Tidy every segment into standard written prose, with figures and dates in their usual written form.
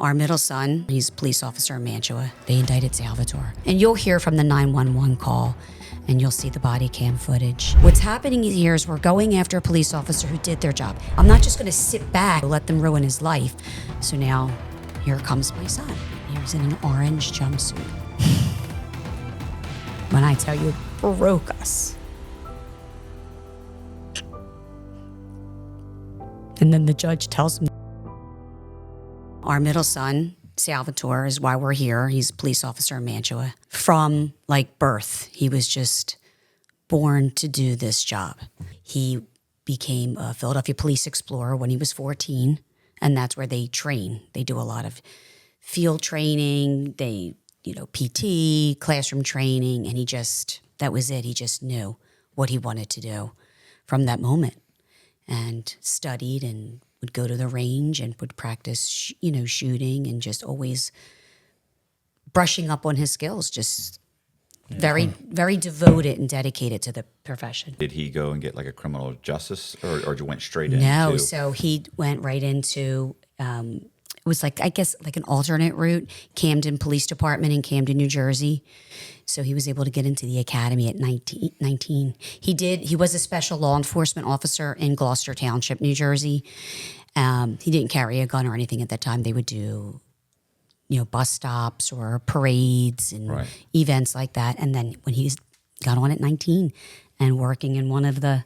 Our middle son, he's a police officer in Mantua. They indicted Salvatore. And you'll hear from the 911 call, and you'll see the body cam footage. What's happening here is we're going after a police officer who did their job. I'm not just gonna sit back and let them ruin his life. So now, here comes my son. He's in an orange jumpsuit. When I tell you, it broke us. And then the judge tells him, our middle son, Salvatore, is why we're here. He's a police officer in Mantua. From birth, he was just born to do this job. He became a Philadelphia Police Explorer when he was 14, and that's where they train. They do a lot of field training, PT, classroom training, and that was it. He just knew what he wanted to do from that moment, and studied and would go to the range and would practice, shooting, and just always brushing up on his skills, just very, very devoted and dedicated to the profession. Did he go and get a criminal justice, or went straight into? No, so he went right into, it was I guess an alternate route, Camden Police Department in Camden, New Jersey. So he was able to get into the academy at 19. He was a special law enforcement officer in Gloucester Township, New Jersey. He didn't carry a gun or anything at that time. They would do, bus stops or parades and events like that. And then when he got on at 19 and working in one of the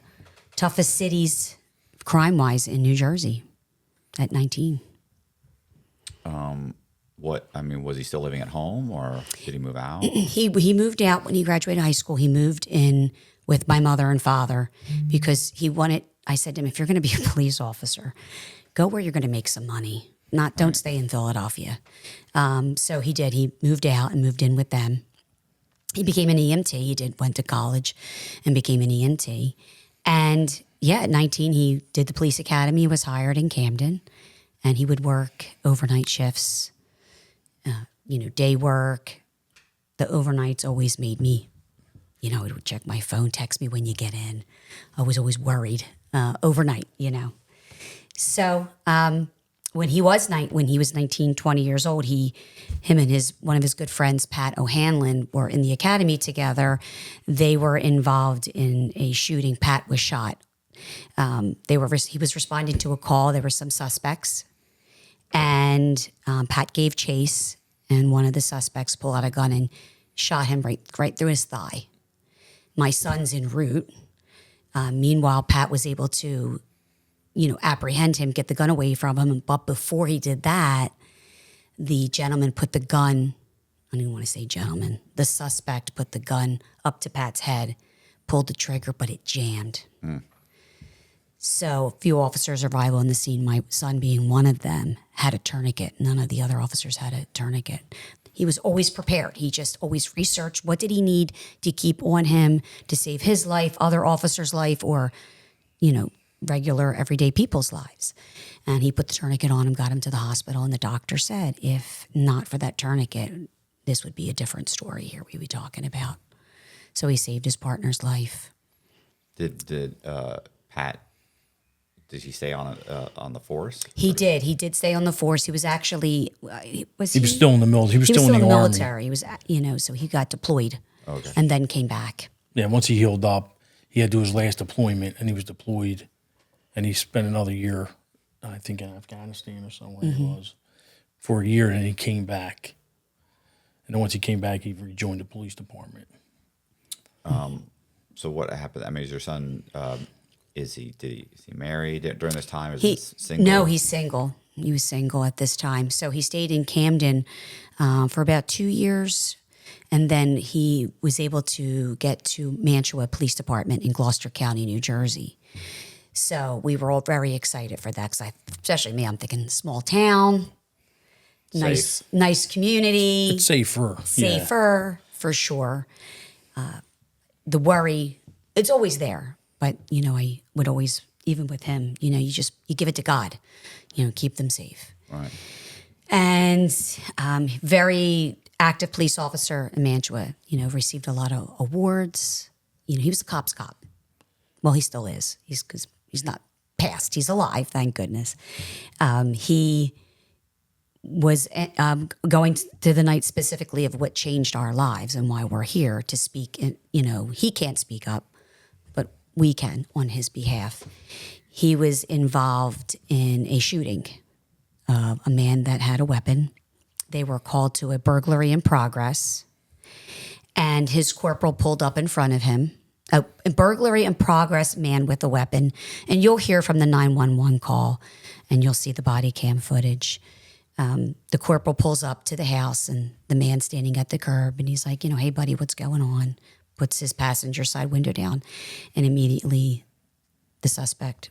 toughest cities crime-wise in New Jersey at 19. Was he still living at home, or did he move out? He moved out when he graduated high school. He moved in with my mother and father because I said to him, if you're going to be a police officer, go where you're going to make some money. Don't stay in Philadelphia. So he did. He moved out and moved in with them. He became an EMT. He went to college and became an EMT. And at 19, he did the police academy. He was hired in Camden, and he would work overnight shifts, day work. The overnights always made me, he would check my phone, text me when you get in. I was always worried overnight, So when he was 19, 20 years old, him and one of his good friends, Pat O'Hanlon, were in the academy together. They were involved in a shooting. Pat was shot. He was responding to a call. There were some suspects, and Pat gave chase, and one of the suspects pulled out a gun and shot him right through his thigh. My son's en route. Meanwhile, Pat was able to, apprehend him, get the gun away from him. But before he did that, the gentleman put the gun, I don't even want to say gentleman, the suspect put the gun up to Pat's head, pulled the trigger, but it jammed. So a few officers arrived on the scene, my son being one of them, had a tourniquet. None of the other officers had a tourniquet. He was always prepared. He just always researched what did he need to keep on him to save his life, other officers' life, or, regular everyday people's lives. And he put the tourniquet on him, got him to the hospital, and the doctor said, if not for that tourniquet, this would be a different story here we'd be talking about. So he saved his partner's life. Did Pat? Did he stay on the force? He did. He did stay on the force. He was actually he was still in the military. He was still in the military. Army. He was so he got deployed, and then came back. Yeah, once he healed up, he had to do his last deployment, and he was deployed, and he spent another year, I think, in Afghanistan or somewhere it was, for a year, and he came back. And then once he came back, he rejoined the police department. So what happened? Is your son? Is he married during this time? Is he single? No, he's single. He was single at this time. So he stayed in Camden for about 2 years. And then he was able to get to Mantua Police Department in Gloucester County, New Jersey. So we were all very excited for that. Because especially me, I'm thinking small town, nice community. It's safer. For sure. The worry, it's always there. But, I would always, even with him, you give it to God, keep them safe. Right. And very active police officer in Mantua, received a lot of awards. He was a cop's cop. Well, he still is. He's not passed. He's alive, thank goodness. He was going to the night specifically of what changed our lives and why we're here to speak. And, he can't speak up, but we can on his behalf. He was involved in a shooting of a man that had a weapon. They were called to a burglary in progress, and his corporal pulled up in front of him. A burglary in progress man with a weapon. And you'll hear from the 911 call, and you'll see the body cam footage. The corporal pulls up to the house, and the man standing at the curb, and he's like, hey, buddy, what's going on? Puts his passenger side window down, and immediately the suspect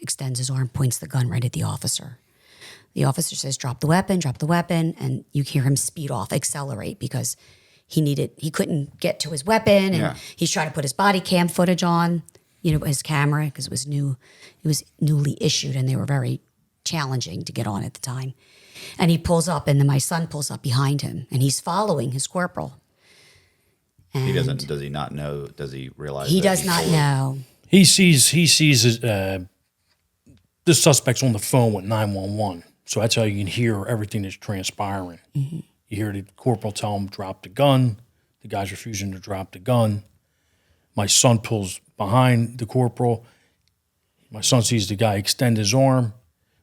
extends his arm, points the gun right at the officer. The officer says, drop the weapon, and you hear him speed off, accelerate, because he couldn't get to his weapon, and he's trying to put his body cam footage on, his camera, because it was newly issued, and they were very challenging to get on at the time. And he pulls up, and then my son pulls up behind him, and he's following his corporal. And does he not know? Does he realize? He does not know. He sees the suspect's on the phone with 911. So that's how you can hear everything that's transpiring. Mm-hmm. You hear the corporal tell him, drop the gun. The guy's refusing to drop the gun. My son pulls behind the corporal. My son sees the guy extend his arm,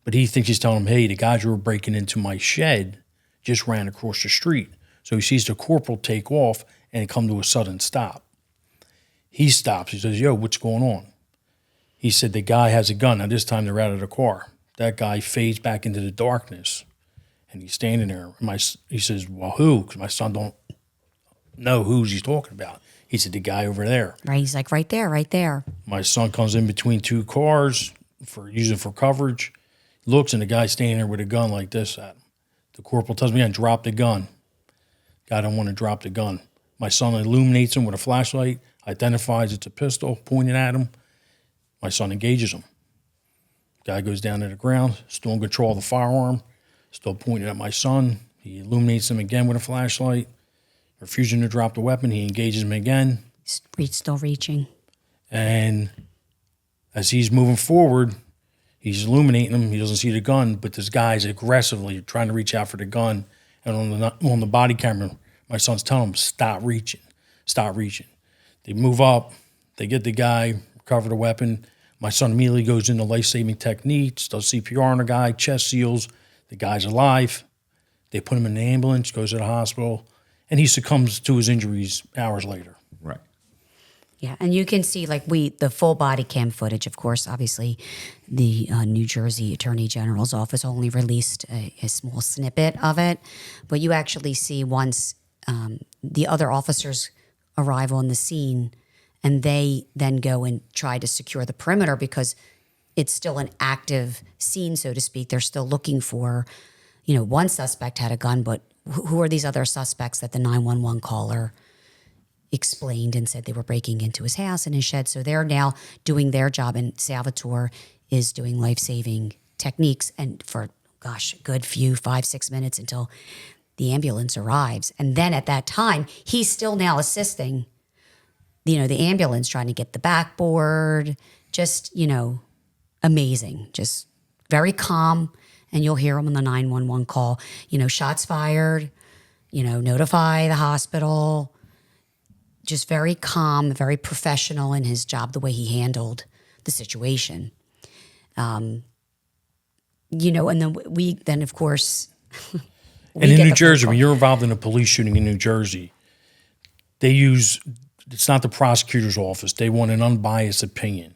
but he thinks he's telling him, hey, the guys who were breaking into my shed just ran across the street. So he sees the corporal take off and come to a sudden stop. He stops. He says, yo, what's going on? He said, the guy has a gun. Now, this time they're out of the car. That guy fades back into the darkness, and he's standing there. He says, well, who? Because my son don't know who he's talking about. He said, the guy over there. Right. He's like, right there. My son comes in between two cars using for coverage, looks, and the guy's standing there with a gun like this at him. The corporal tells me, drop the gun. Guy don't want to drop the gun. My son illuminates him with a flashlight, identifies it's a pistol, pointed at him. My son engages him. Guy goes down to the ground, still in control of the firearm, still pointing at my son. He illuminates him again with a flashlight, refusing to drop the weapon. He engages him again. He's still reaching. And as he's moving forward, he's illuminating him. He doesn't see the gun, but this guy's aggressively trying to reach out for the gun. And on the body camera, my son's telling him, stop reaching. They move up. They get the guy, recover the weapon. My son immediately goes into life-saving techniques, does CPR on the guy, chest seals. The guy's alive. They put him in the ambulance, goes to the hospital, and he succumbs to his injuries hours later. Right. Yeah, and you can see the full body cam footage. Of course, obviously, the New Jersey Attorney General's office only released a small snippet of it, but you actually see once the other officers arrive on the scene, and they then go and try to secure the perimeter because it's still an active scene, so to speak. They're still looking for, one suspect had a gun, but who are these other suspects that the 911 caller explained and said they were breaking into his house and his shed? So they're now doing their job, and Salvatore is doing life-saving techniques, and for, a good few 5-6 minutes until the ambulance arrives. And then at that time, he's still now assisting the ambulance, trying to get the backboard, just, amazing, just very calm. And you'll hear him on the 911 call, shots fired, notify the hospital, just very calm, very professional in his job, the way he handled the situation. And then of course, and in New Jersey, when you're involved in a police shooting in New Jersey, it's not the prosecutor's office. They want an unbiased opinion.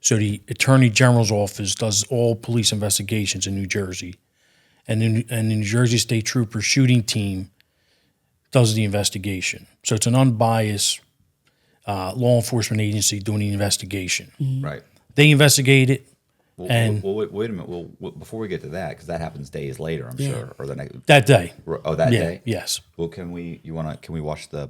So the Attorney General's office does all police investigations in New Jersey. And the New Jersey State Trooper shooting team does the investigation. So it's an unbiased law enforcement agency doing the investigation. Mm-hmm. Right. They investigate it. Wait a minute. Well, before we get to that, because that happens days later, I'm sure, or the next that day. Oh, that day. Yes. Well, can we watch the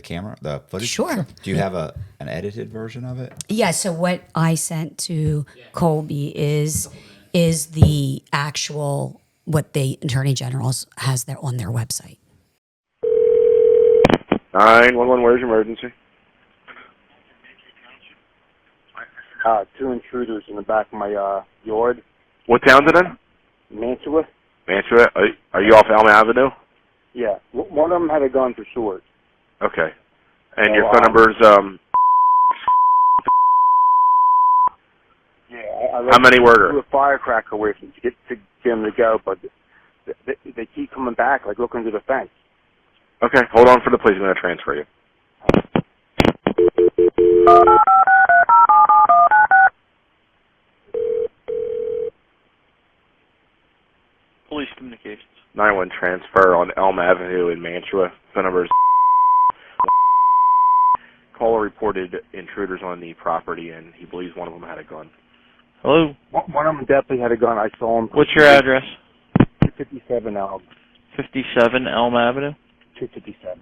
camera, the footage? Sure. Do you have an edited version of it? Yeah. So what I sent to Colby is the actual what the Attorney General's has on their website. 911, where's your emergency? Two intruders in the back of my yard. What town's it in? Mantua. Mantua, are you off Elm Avenue? Yeah, one of them had a gun for sure. Okay. And your So, phone number's, yeah, how many were there? threw a firecracker away from to get them to go, but they keep coming back, like looking through the fence. Okay, hold on for the police. I'm going to transfer you. Police communications. 911 transfer on Elm Avenue in Mantua. Phone number's caller reported intruders on the property, and he believes one of them had a gun. Hello? One of them definitely had a gun. I saw him. What's your address? 257 Elm. 57 Elm Avenue? 257.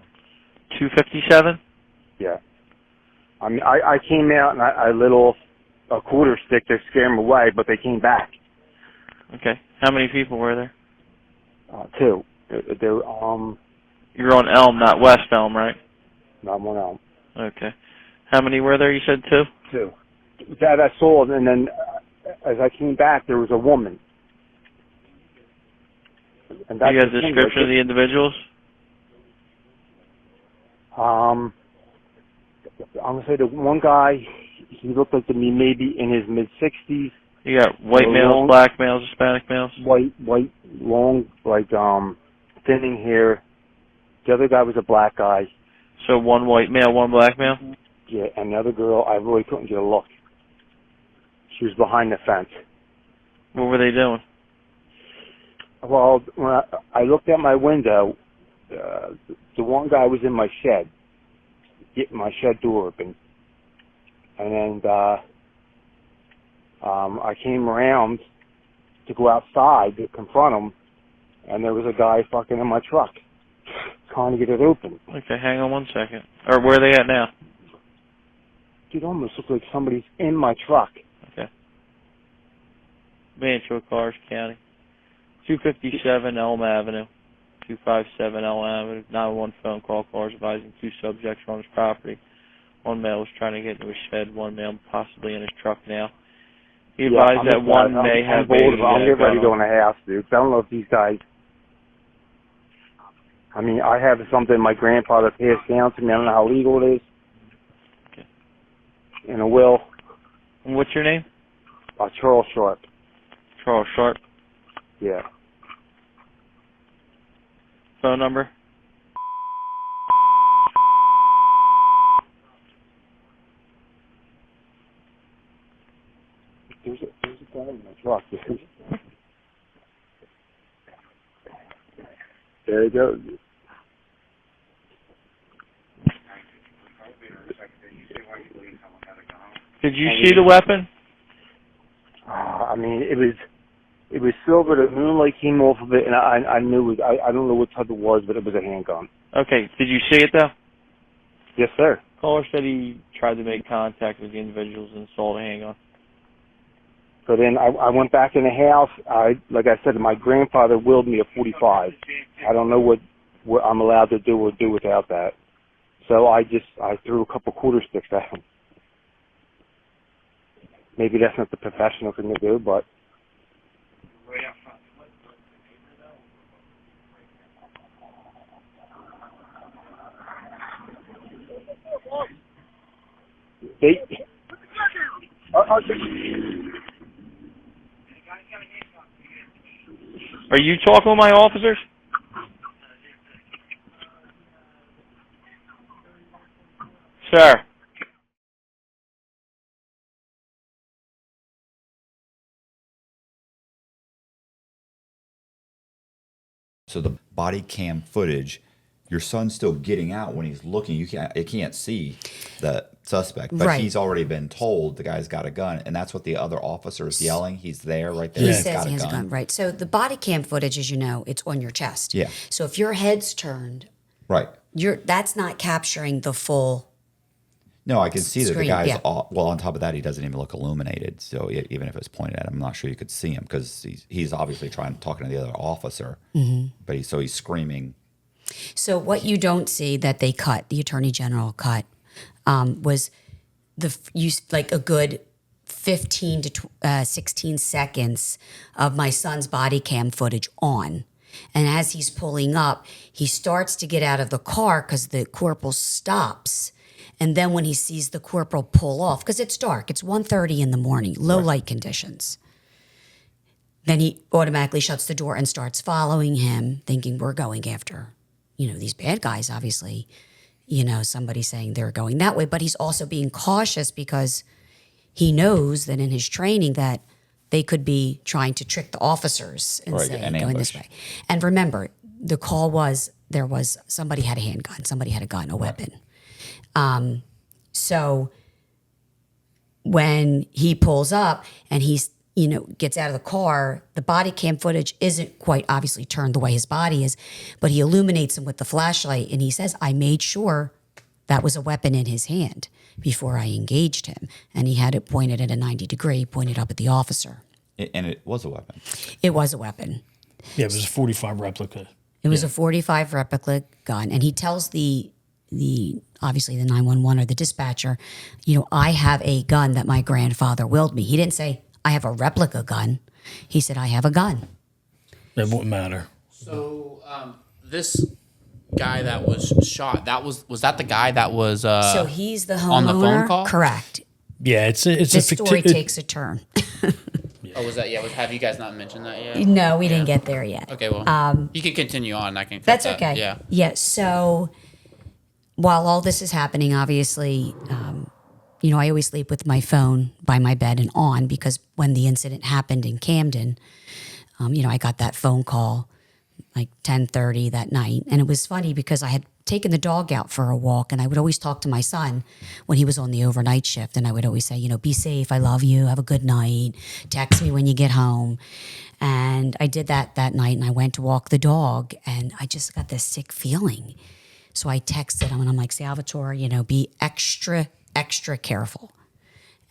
257? Yeah. I mean, I came out and I lit off a quarter stick to scare them away, but they came back. Okay. How many people were there? Two. They're, You're on Elm, not West Elm, right? not one Elm. Okay. How many were there? You said two? Two. That I saw, and then as I came back, there was a woman. And You got a the thing, description of the individuals? I'm gonna say the one guy, he looked like to me maybe in his mid-60s. You got white males, long, black males, Hispanic males? white, long, like thinning hair. The other guy was a black guy. So one white male, one black male? Yeah, and the other girl, I really couldn't get a look. She was behind the fence. What were they doing? Well, when I looked out my window, the one guy was in my shed, getting my shed door open. And then I came around to go outside to confront him, and there was a guy fucking in my truck trying to get it open. Okay, hang on one second. Or where are they at now? Dude, almost looked like somebody's in my truck. Okay. Mantua, Cars County. 257 Elm Avenue. 257 Elm Avenue. 911 phone call. Cars advising two subjects on his property. One male was trying to get into his shed. One male possibly in his truck now. He advised that one may have been. I'm getting ready to go in the house, dude. I don't know if these guys. I mean, I have something my grandfather passed down to me. I don't know how legal it is. Okay. In a will. And what's your name? Charles Sharp. Charles Sharp. Yeah. Phone number? There's a guy in my truck, dude. There you go. Did you see the weapon? I mean, it was silver. The moonlight came off of it, and I knew it. I don't know what type it was, but it was a handgun. Okay. Did you see it, though? Yes, sir. Caller said he tried to make contact with the individuals and saw the handgun. So then I went back in the house. Like I said, my grandfather willed me a 45. I don't know what I'm allowed to do or do without that. So I threw a couple quarter sticks at him. Maybe that's not the professional thing to do, but. Are you talking with my officers? Sir. So the body cam footage, your son's still getting out when he's looking. You can't see the suspect, but Right. he's already been told the guy's got a gun, and that's what the other officer is yelling. He's there, right there. He He's says got he has a gun, right? So the body cam footage, as you know, it's on your chest. Yeah. So if your head's turned, Right. that's not capturing the full. No, I can see that the Screen, guy's yeah. well. On top of that, he doesn't even look illuminated. So even if it's pointed at him, I'm not sure you could see him because he's obviously talking to the other officer. Mm-hmm. But he's screaming. So what you don't see that they cut, the attorney general cut, was like a good 15 to 16 seconds of my son's body cam footage on. And as he's pulling up, he starts to get out of the car because the corporal stops. And then when he sees the corporal pull off, because it's dark, it's 1:30 in the morning, low light conditions. Then he automatically shuts the door and starts following him, thinking we're going after, these bad guys, obviously. Somebody saying they're going that way. But he's also being cautious because he knows that in his training that they could be trying to trick the officers and say, going this way. And remember, the call was, there was, somebody had a handgun, somebody had a gun, a weapon. So when he pulls up and he's, gets out of the car, the body cam footage isn't quite obviously turned the way his body is, but he illuminates him with the flashlight and he says, I made sure that was a weapon in his hand before I engaged him. And he had it pointed at a 90 degree, pointed up at the officer. And it was a weapon. It was a weapon. Yeah, it was a 45 replica. It was a 45 replica gun. And he tells the obviously the 911 or the dispatcher, I have a gun that my grandfather willed me. He didn't say, I have a replica gun. He said, I have a gun. That wouldn't matter. So this guy that was shot, was that the guy that was So he's the homeowner? on the phone call? Correct. Yeah, it's This story takes a turn. Oh, was that? Yeah. Have you guys not mentioned that yet? No, we didn't get there yet. Okay. Well, you can continue on. I can. Cut That's that. okay. Yeah. Yeah. So while all this is happening, obviously, I always sleep with my phone by my bed and on because when the incident happened in Camden, I got that phone call like 10:30 that night. And it was funny because I had taken the dog out for a walk and I would always talk to my son when he was on the overnight shift. And I would always say, be safe. I love you. Have a good night. Text me when you get home. And I did that night and I went to walk the dog and I just got this sick feeling. So I texted him and I'm like, Salvatore, be extra careful.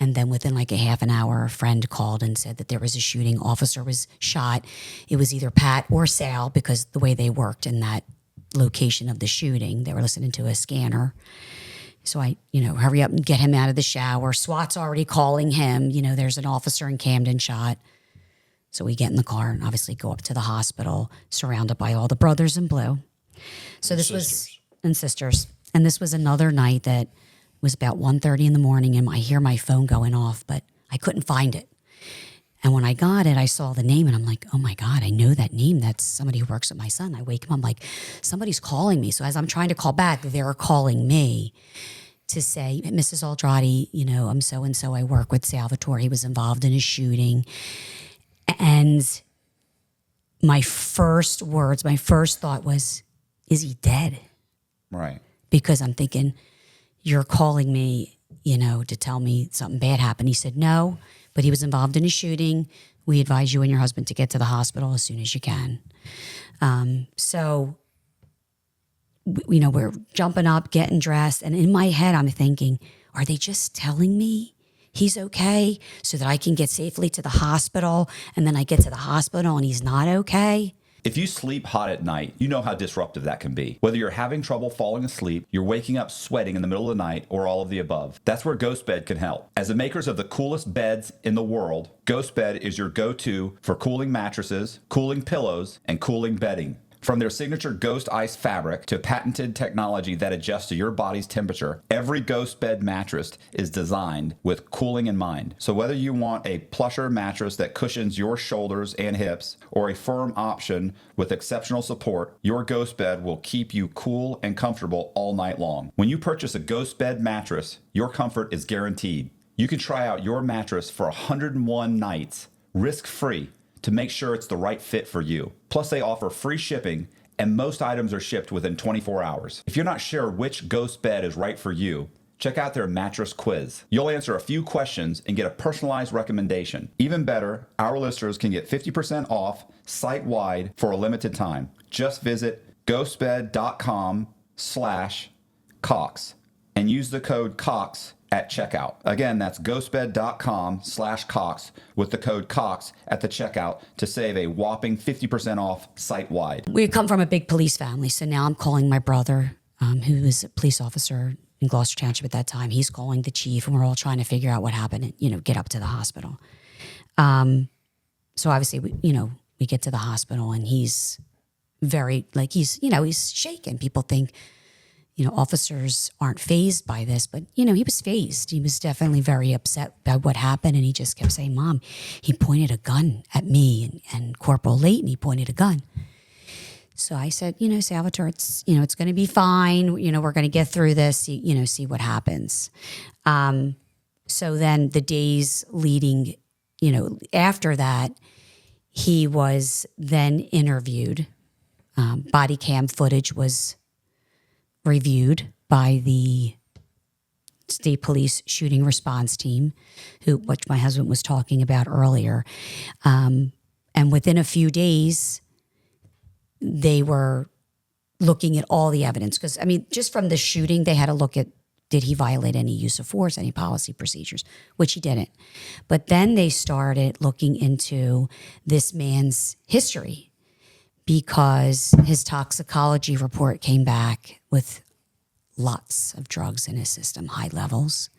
And then within like a half an hour, a friend called and said that there was a shooting. Officer was shot. It was either Pat or Sal because the way they worked in that location of the shooting, they were listening to a scanner. So I, hurry up and get him out of the shower. SWAT's already calling him. There's an officer in Camden shot. So we get in the car and obviously go up to the hospital, surrounded by all the brothers in blue. So this was, and sisters. And this was another night that was about 1:30 in the morning and I hear my phone going off, but I couldn't find it. And when I got it, I saw the name and I'm like, oh my God, I know that name. That's somebody who works with my son. I wake him up, I'm like, somebody's calling me. So as I'm trying to call back, they're calling me to say, Mrs. Aldrati, I'm so-and-so. I work with Salvatore. He was involved in a shooting. And my first thought was, is he dead? Right. Because I'm thinking, you're calling me, to tell me something bad happened. He said, no, but he was involved in a shooting. We advise you and your husband to get to the hospital as soon as you can. So, we're jumping up, getting dressed. And in my head, I'm thinking, are they just telling me he's okay so that I can get safely to the hospital? And then I get to the hospital and he's not okay? If you sleep hot at night, you know how disruptive that can be. Whether you're having trouble falling asleep, you're waking up sweating in the middle of the night, or all of the above, that's where Ghost Bed can help. As the makers of the coolest beds in the world, Ghost Bed is your go-to for cooling mattresses, cooling pillows, and cooling bedding. From their signature Ghost Ice fabric to patented technology that adjusts to your body's temperature, every Ghost Bed mattress is designed with cooling in mind. So whether you want a plusher mattress that cushions your shoulders and hips, or a firm option with exceptional support, your Ghost Bed will keep you cool and comfortable all night long. When you purchase a Ghost Bed mattress, your comfort is guaranteed. You can try out your mattress for 101 nights, risk-free, to make sure it's the right fit for you. Plus, they offer free shipping, and most items are shipped within 24 hours. If you're not sure which Ghost Bed is right for you, check out their mattress quiz. You'll answer a few questions and get a personalized recommendation. Even better, our listeners can get 50% off site-wide for a limited time. Just visit ghostbed.com/Cox and use the code COX at checkout. Again, that's ghostbed.com/Cox with the code COX at the checkout to save a whopping 50% off site-wide. We come from a big police family, so now I'm calling my brother, who is a police officer in Gloucester Township at that time. He's calling the chief, and we're all trying to figure out what happened and, get up to the hospital. So obviously, we get to the hospital, and he's very, he's shaken. People think, officers aren't fazed by this, but, he was fazed. He was definitely very upset by what happened, and he just kept saying, Mom, he pointed a gun at me, and Corporal Layton, he pointed a gun. So I said, Salvatore, it's going to be fine. We're going to get through this, see what happens. So then the days leading, after that, he was then interviewed. Body cam footage was reviewed by the state police shooting response team, which my husband was talking about earlier. And within a few days, they were looking at all the evidence. Because, just from the shooting, they had to look at, did he violate any use of force, any policy procedures, which he didn't. But then they started looking into this man's history, because his toxicology report came back with lots of drugs in his system, high levels.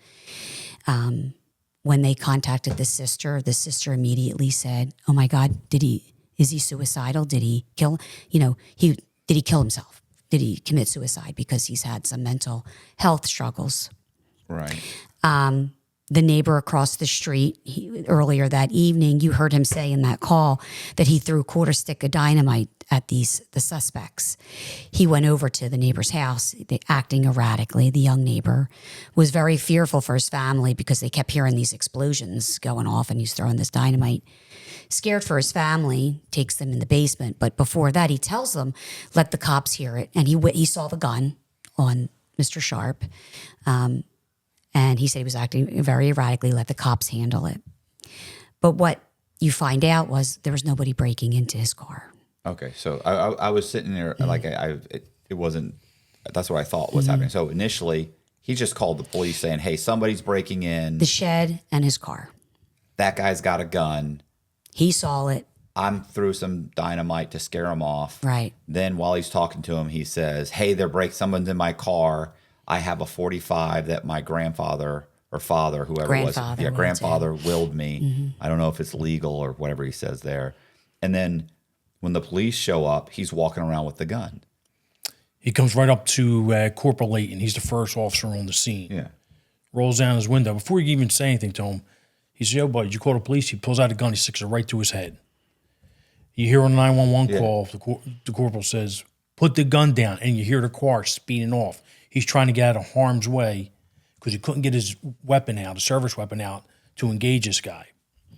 When they contacted the sister immediately said, oh my God, is he suicidal? Did he kill, did he kill himself? Did he commit suicide because he's had some mental health struggles? Right. The neighbor across the street, earlier that evening, you heard him say in that call that he threw a quarter stick of dynamite at the suspects. He went over to the neighbor's house, acting erratically. The young neighbor was very fearful for his family because they kept hearing these explosions going off, and he's throwing this dynamite. Scared for his family, takes them in the basement. But before that, he tells them, let the cops hear it. And he saw the gun on Mr. Sharp. And he said he was acting very erratically, let the cops handle it. But what you find out was there was nobody breaking into his car. Okay, so I was sitting there, like it wasn't, that's what I thought was happening. So initially, he just called the police saying, hey, somebody's breaking in. The shed and his car. That guy's got a gun. He saw it. I'm threw some dynamite to scare him off. Right. Then while he's talking to him, he says, hey, someone's in my car. I have a 45 that my grandfather or father, grandfather willed me. Mm-hmm. I don't know if it's legal or whatever he says there. And then when the police show up, he's walking around with the gun. He comes right up to Corporal Layton. He's the first officer on the scene. Yeah. Rolls down his window. Before you even say anything to him, he says, yo, buddy, did you call the police? He pulls out a gun. He sticks it right to his head. You hear on the 911 call, the corporal says, put the gun down. And you hear the car speeding off. He's trying to get out of harm's way because he couldn't get his weapon out, his service weapon out, to engage this guy.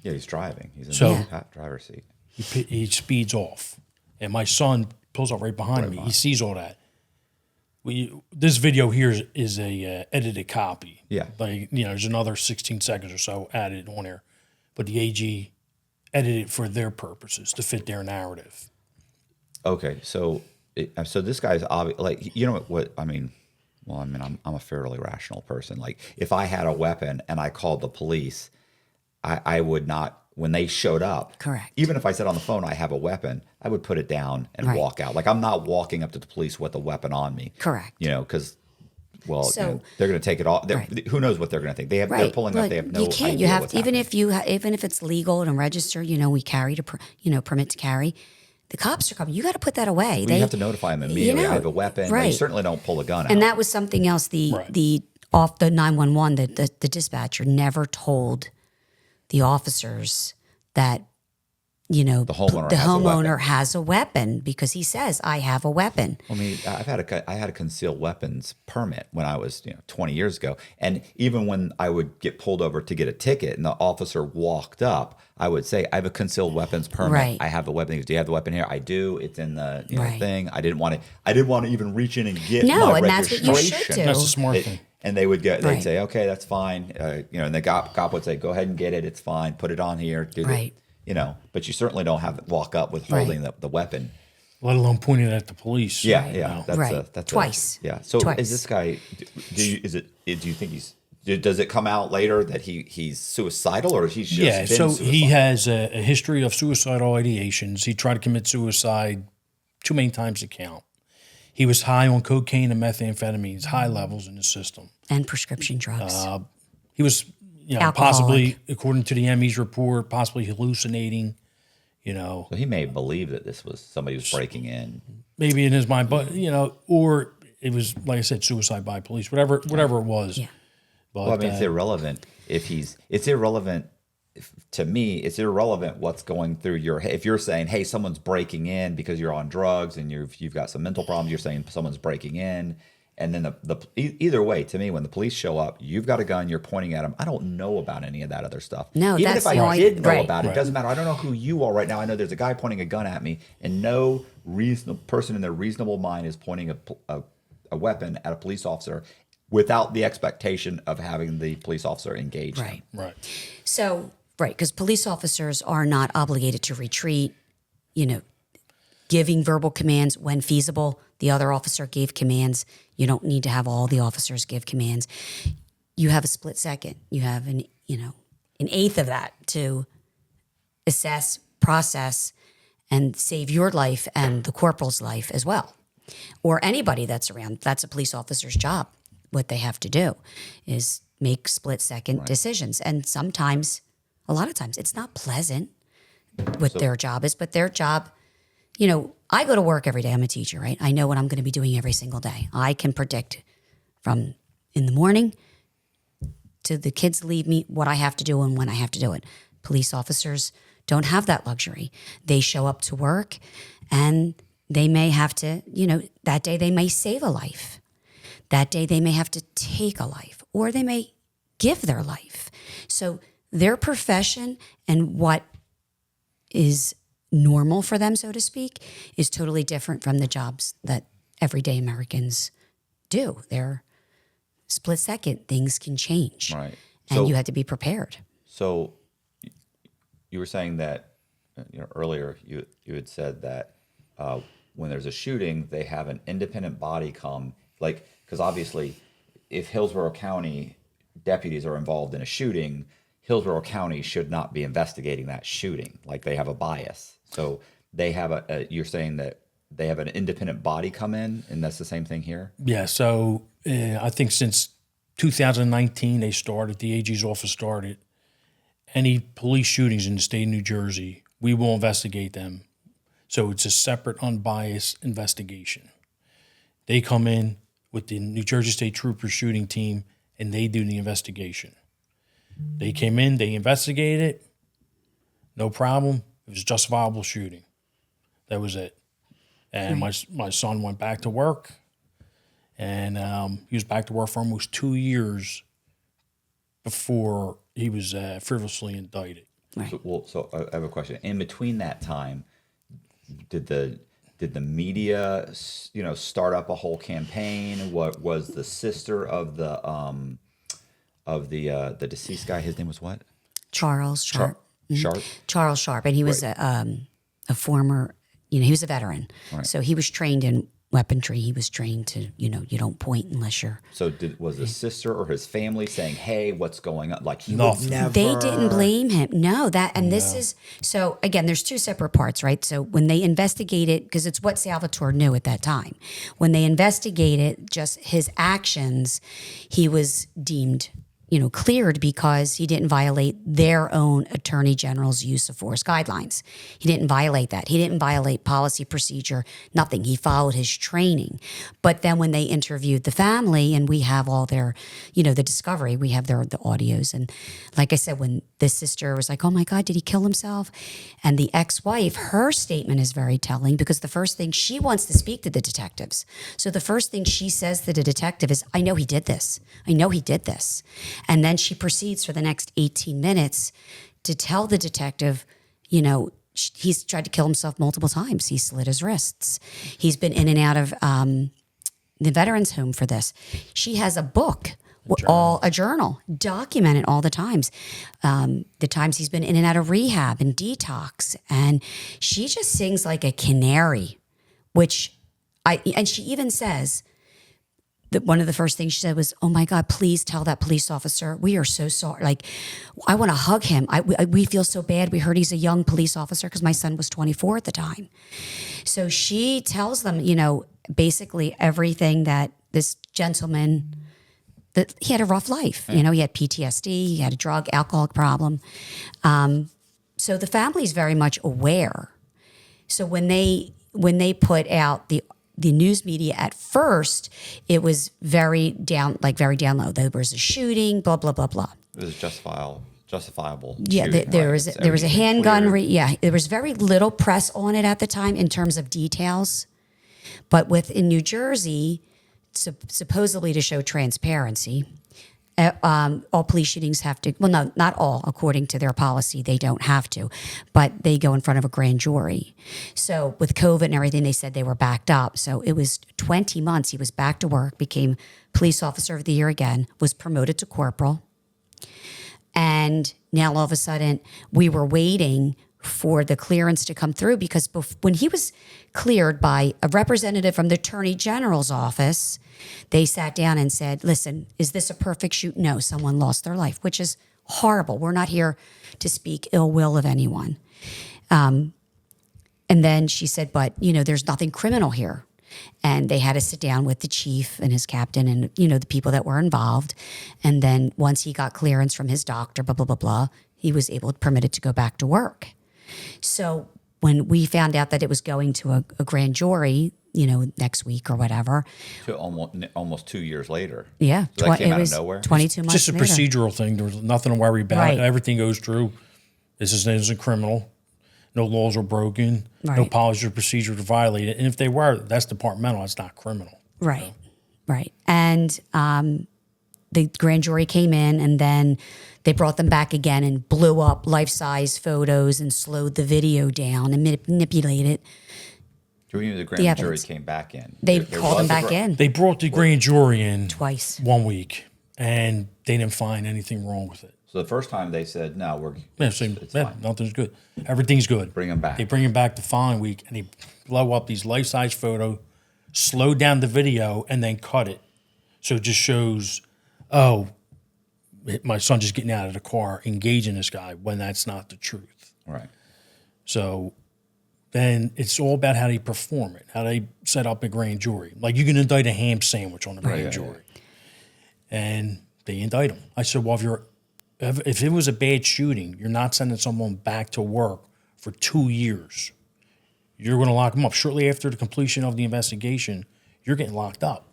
Yeah, he's driving. He's in the driver's seat. He speeds off. And my son pulls up right behind me. He sees all that. This video here is a edited copy. Yeah. There's another 16 seconds or so added on there. But the AG edited it for their purposes to fit their narrative. Okay, so this guy's obvious. I'm a fairly rational person. Like, if I had a weapon and I called the police, I would not, when they showed up. Correct. Even if I said on the phone I have a weapon, I would put it down and walk out. Like, I'm not walking up to the police with a weapon on me. Correct. Because they're going to take it all. Who knows what they're going to think? They're pulling up. They have no idea. You have what's even happening. if it's legal and registered. We carry permit to carry. The cops are coming. You got to put that away. You have to notify them immediately. I have a weapon. Right. They certainly don't pull a gun out. And that was something else. The 911, the dispatcher never told the officers that the homeowner has a weapon, because he says, I have a weapon. I had a concealed weapons permit when I was 20 years ago, and even when I would get pulled over to get a ticket and the officer walked up, I would say, I have a concealed weapons permit. Right. I have a weapon. He goes, do you have the weapon here? I do. It's in the thing. I didn't want to even reach in and get my and registration. that's what you should do. That's a smart thing. And they would they'd say, okay, that's fine. And the cop would say, go ahead and get it. It's fine. Put it on here. But you certainly don't have to walk up with holding the weapon. Let alone pointing it at the police. Yeah. That's twice. So twice. Is this guy, do you think does it come out later that he's suicidal, or he's just been suicidal? He has a history of suicidal ideations. He tried to commit suicide too many times to count. He was high on cocaine and methamphetamines, high levels in the system. And prescription drugs. He was, Alcoholic. possibly, according to the ME's report, possibly hallucinating. So he may believe that this was somebody was breaking in. Maybe in his mind, but or it was, like I said, suicide by police, whatever it was. Yeah. But, Well, I mean, it's irrelevant it's irrelevant to me. It's irrelevant what's going through your head. If you're saying, hey, someone's breaking in because you're on drugs and you've got some mental problems, you're saying someone's breaking in. And then either way, to me, when the police show up, you've got a gun, you're pointing at them. I don't know about any of that other stuff. No, even that's if the I only- did know right. about it, it doesn't matter. I don't know who you are right now. I know there's a guy pointing a gun at me, and no reasonable person in their reasonable mind is pointing a weapon at a police officer without the expectation of having the police officer engage them. Right. Right. So, right, because police officers are not obligated to retreat, giving verbal commands when feasible. The other officer gave commands. You don't need to have all the officers give commands. You have a split second. You have an eighth of that to assess, process, and save your life and the corporal's life as well. Or anybody that's around. That's a police officer's job. What they have to do is make split-second decisions. And sometimes, a lot of times, it's not pleasant what their job is, but their job, I go to work every day. I'm a teacher, right? I know what I'm going to be doing every single day. I can predict from in the morning to the kids leave me what I have to do and when I have to do it. Police officers don't have that luxury. They show up to work and they may have to, that day they may save a life. That day they may have to take a life, or they may give their life. So their profession and what is normal for them, so to speak, is totally different from the jobs that everyday Americans do. They're split second, things can change. Right. And So- you have to be prepared. So you were saying that earlier you had said that when there's a shooting, they have an independent body come, because obviously if Hillsborough County deputies are involved in a shooting, Hillsborough County should not be investigating that shooting. Like, they have a bias. So they have you're saying that they have an independent body come in, and that's the same thing here? Yeah. So I think since 2019, the AG's office started, any police shootings in the state of New Jersey, we will investigate them. So it's a separate, unbiased investigation. They come in with the New Jersey State Trooper shooting team, and they do the investigation. They came in, they investigated it, no problem. It was a justifiable shooting. That was it. And my son went back to work, and he was back to work for almost 2 years before he was frivolously indicted. Right. So I have a question. In between that time, did the media, start up a whole campaign? What was the sister of the deceased guy? His name was what? Charles Sharp. Sharp. Charles Sharp, and he was a former, he was a veteran. Right. So he was trained in weaponry. He was trained to, you don't point unless you're. So was the sister or his family saying, "Hey, what's going on?" Like, he Nothing. would never. They didn't blame him. No, this is, so again, there's two separate parts, right? So when they investigated, because it's what Salvatore knew at that time, when they investigated just his actions, he was deemed, cleared because he didn't violate their own attorney general's use of force guidelines. He didn't violate that. He didn't violate policy, procedure, nothing. He followed his training. But then when they interviewed the family, and we have all their, the discovery, we have the audios. And like I said, when the sister was like, "Oh my God, did he kill himself?" And the ex-wife, her statement is very telling, because the first thing, she wants to speak to the detectives. So the first thing she says to the detective is, "I know he did this. I know he did this." And then she proceeds for the next 18 minutes to tell the detective, he's tried to kill himself multiple times. He slit his wrists. He's been in and out of the veterans home for this. She has a book, a journal, documented all the times he's been in and out of rehab and detox. And she just sings like a canary, and she even says, that one of the first things she said was, "Oh my God, please tell that police officer, we are so sorry. Like, I want to hug him. We feel so bad. We heard he's a young police officer," because my son was 24 at the time. So she tells them, basically everything that this gentleman, that he had a rough life. You know, he had PTSD, he had a drug, alcoholic problem. So the family's very much aware. So when they put out the news media at first, it was very down low. There was a shooting, blah blah blah blah. It was justifiable. Yeah, shooting, there right? was It's there was a everything handgun. cleared. There was very little press on it at the time in terms of details. But in New Jersey, supposedly to show transparency, all police shootings have to. Well, no, not all. According to their policy, they don't have to, but they go in front of a grand jury. So with COVID and everything, they said they were backed up. So it was 20 months. He was back to work, became police officer of the year again, was promoted to corporal. And now all of a sudden, we were waiting for the clearance to come through because when he was cleared by a representative from the Attorney General's office, they sat down and said, listen, is this a perfect shoot? No, someone lost their life, which is horrible. We're not here to speak ill will of anyone. And then she said, but, there's nothing criminal here. And they had to sit down with the chief and his captain and, the people that were involved. And then once he got clearance from his doctor, blah, blah, blah, blah, he was permitted to go back to work. So when we found out that it was going to a grand jury, next week or whatever. To almost 2 years later. Yeah. So that came it out of was nowhere? 22 months Just a later. procedural thing. There was nothing to worry about. Right. Everything goes through. This isn't criminal. No laws are broken. No Right. policy or procedure to violate it. And if they were, that's departmental. It's not criminal. Right. Right. And the grand jury came in and then they brought them back again and blew up life-size photos and slowed the video down and manipulated. Do you mean the The grand jury evidence. came back in? They There called them was a back in They brought the grand jury in twice. 1 week, and they didn't find anything wrong with it. So the first time they said, no, it's fine. Nothing's good. Everything's good. Bring 'em back. They bring him back the following week, and they blow up these life-size photos, slow down the video, and then cut it. So it just shows, my son just getting out of the car, engaging this guy, when that's not the truth. Right. So then it's all about how they perform it, how they set up a grand jury. Like you can indict a ham sandwich on the grand jury. And they indict him. I said, well, if it was a bad shooting, you're not sending someone back to work for 2 years. You're going to lock them up. Shortly after the completion of the investigation, you're getting locked up.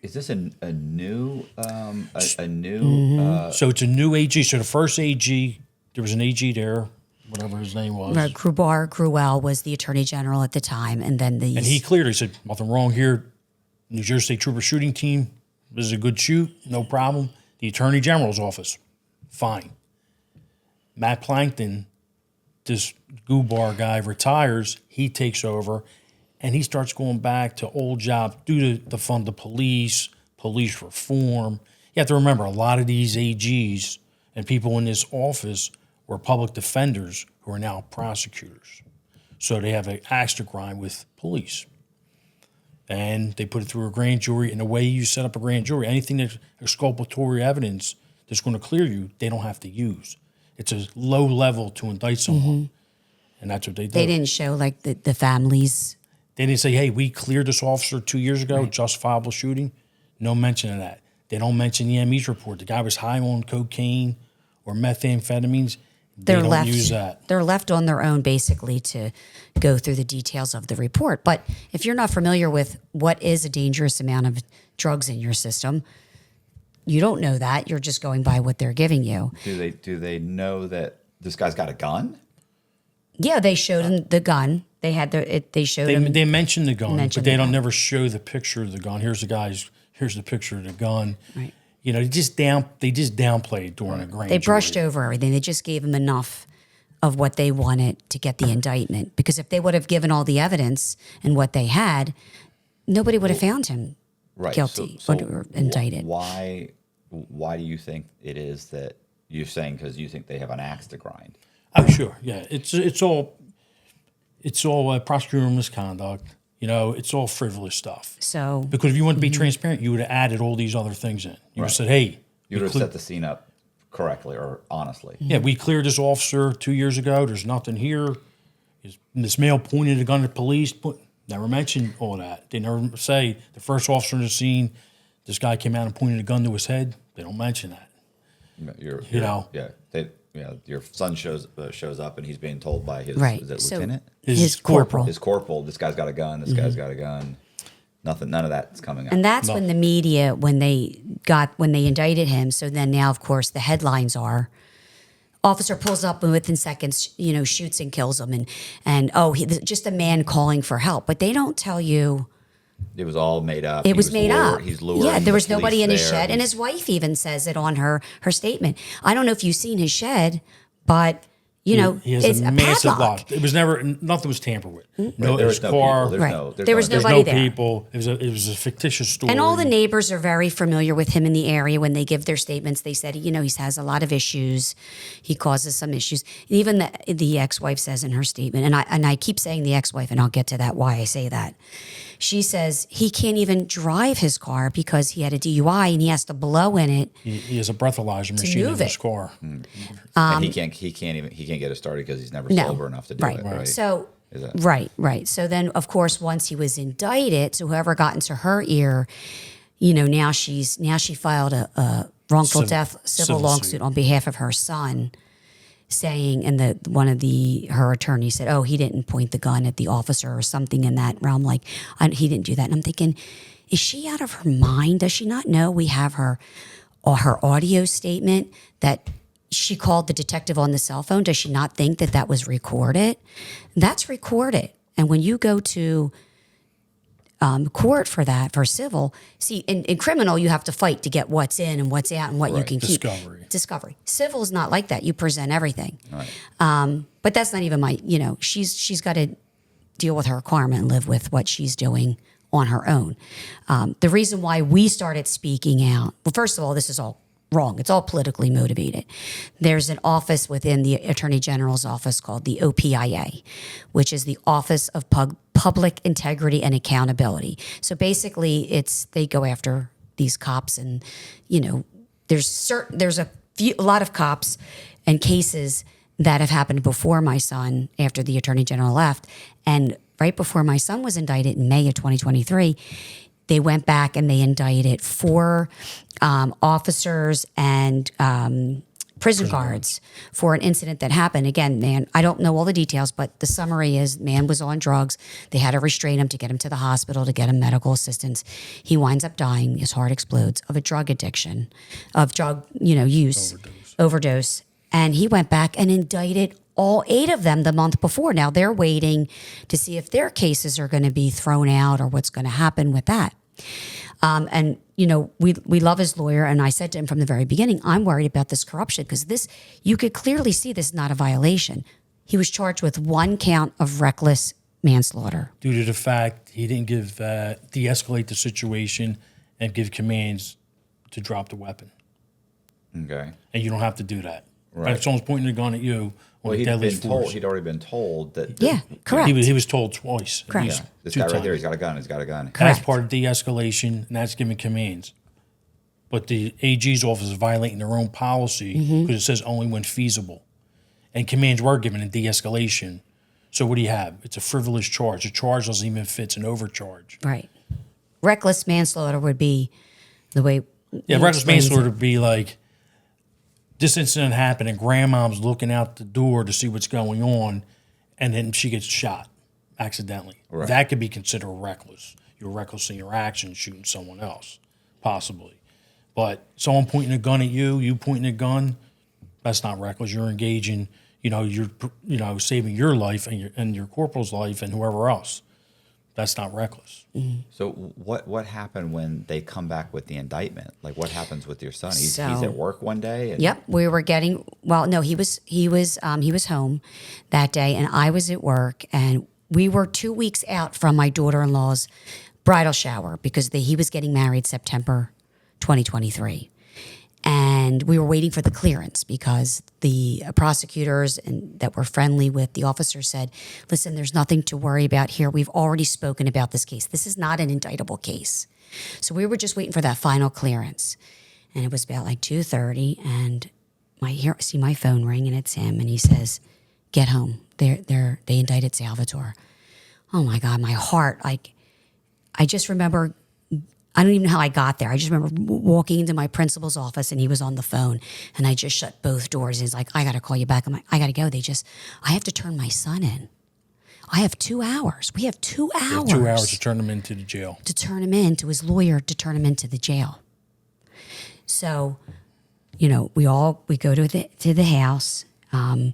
Is this a new So it's a new AG. So the first AG, there was an AG there, whatever his name was. Gruel was the Attorney General at the time. And then And he cleared. He said, nothing wrong here. New Jersey State Trooper shooting team, this is a good shoot, no problem. The Attorney General's office, fine. Matt Plankton, this Gubar guy, retires. He takes over, and he starts going back to old jobs due to fund the police reform. You have to remember, a lot of these AGs and people in this office were public defenders who are now prosecutors. So they have an axe to grind with police. And they put it through a grand jury. And the way you set up a grand jury, anything that's exculpatory evidence that's going to clear you, they don't have to use. It's a low level to indict someone. And that's what they did. They didn't show like the families. They didn't say, hey, we cleared this officer 2 years ago, justifiable shooting. No mention of that. They don't mention the ME's report. The guy was high on cocaine or methamphetamines. They don't use that. They're left on their own basically to go through the details of the report. But if you're not familiar with what is a dangerous amount of drugs in your system, you don't know that. You're just going by what they're giving you. Do they know that this guy's got a gun? Yeah, they showed him the gun. They had they showed him. They mentioned the gun, mentioned but they the don't gun. never show the picture of the gun. Here's the picture of the gun. Right. You know, they just downplayed it during a grand They brushed jury. over everything. They just gave him enough of what they wanted to get the indictment. Because if they would have given all the evidence and what they had, nobody would have found him guilty or indicted. Why do you think it is that you're saying because you think they have an axe to grind? Oh, sure, yeah. It's all prosecutorial misconduct. You know, it's all frivolous stuff. So Because if you want to be transparent, you would have added all these other things in. You would have said, hey, You would have set the scene up correctly or honestly. yeah, we cleared this officer 2 years ago. There's nothing here. This male pointed a gun at police. Never mentioned all that. They never say the first officer in the scene, this guy came out and pointed a gun to his head. They don't mention that. You know. Your son shows up and he's being told by his Right. is it So lieutenant? his corporal. His corporal. This guy's got a gun. This guy's got a gun. None of that's coming out. And that's when the media, when they indicted him. So then now, of course, the headlines are, officer pulls up and within seconds, shoots and kills him, and just a man calling for help. But they don't tell you. It was all made up. It was made up. He's lured. Yeah, there was nobody in his there. shed, and his wife even says it on her statement. I don't know if you've seen his shed, but He has it's a massive padlock. lock. It was nothing was tampered with. No, There his was no car. people. Right. There's There was There's nobody no there. people. It was a fictitious story. And all the neighbors are very familiar with him in the area. When they give their statements, they said, he has a lot of issues. He causes some issues. And even the ex-wife says in her statement, and I keep saying the ex-wife, and I'll get to that, why I say that. She says he can't even drive his car because he had a DUI and he has to blow in it. He has a breathalyzer machine in move his it. car. and he can't get it started because he's never sober enough to do it. Right. So Is that- right. So then, of course, once he was indicted, so whoever got into her ear, now she filed a wrongful death civil lawsuit suit on behalf of her son, saying, and her attorney said, oh, he didn't point the gun at the officer or something in that realm, like he didn't do that. And I'm thinking, is she out of her mind? Does she not know we have her audio statement that she called the detective on the cell phone? Does she not think that was recorded? That's recorded. And when you go to court for civil, see, in criminal, you have to fight to get what's in and what's out and what you can keep. Discovery. Civil is not like that. You present everything. Right. But that's not even she's got to deal with her requirement and live with what she's doing on her own. The reason why we started speaking out, well, first of all, this is all wrong. It's all politically motivated. There's an office within the Attorney General's office called the OPIA, which is the Office of Public Integrity and Accountability. So basically, they go after these cops, and there's a lot of cops and cases that have happened before my son, after the Attorney General left, and right before my son was indicted in May of 2023. They went back and they indicted 4 officers and prison guards for an incident that happened. Again, man, I don't know all the details, but the summary is man was on drugs. They had to restrain him to get him to the hospital, to get him medical assistance. He winds up dying. His heart explodes of a drug addiction, of drug use, overdose. And he went back and indicted all 8 of them the month before. Now they're waiting to see if their cases are going to be thrown out or what's going to happen with that. And we love his lawyer, and I said to him from the very beginning, I'm worried about this corruption because you could clearly see this is not a violation. He was charged with 1 count of reckless manslaughter due to the fact he didn't de-escalate the situation and give commands to drop the weapon. Okay. And you don't have to do that. Right. But if someone's pointing a gun at you, He'd already been told that. Yeah, correct. He was told twice. Correct. At least This 2 guy right times. there, he's got a gun. He's got a gun. That's Correct. part of de-escalation, and that's giving commands. But the AG's office is violating their own policy because it says only when feasible. And commands were given in de-escalation. So what do you have? It's a frivolous charge. The charge doesn't even fit. It's an overcharge. Right. Reckless manslaughter would be the way. Yeah, he reckless explains it. manslaughter would be like, this incident happened and grandmom's looking out the door to see what's going on, and then she gets shot accidentally. Right. That could be considered reckless. You're reckless in your actions, shooting someone else, possibly. But someone pointing a gun at you, you pointing a gun, that's not reckless. You're engaging, you're saving your life and your corporal's life and whoever else. That's not reckless. So what happened when they come back with the indictment? Like what happens with your son? He's So- at work one day. And Yep, we were getting. Well, no, he was home that day, and I was at work, and we were 2 weeks out from my daughter-in-law's bridal shower because he was getting married September 2023, and we were waiting for the clearance because the prosecutors that were friendly with the officer said, "Listen, there's nothing to worry about here. We've already spoken about this case. This is not an indictable case." So we were just waiting for that final clearance. And it was about like 2:30, and I see my phone ring, and it's him, and he says, "Get home. They indicted Salvatore." oh my God, my heart. Like, I just remember, I don't even know how I got there. I just remember walking into my principal's office and he was on the phone and I just shut both doors. He's like, I got to call you back. I'm like, I got to go. I have to turn my son in. I have 2 hours. We have 2 hours. You have 2 hours to turn him into the jail. To turn him in to his lawyer, to turn him into the jail. So, we go to the house, and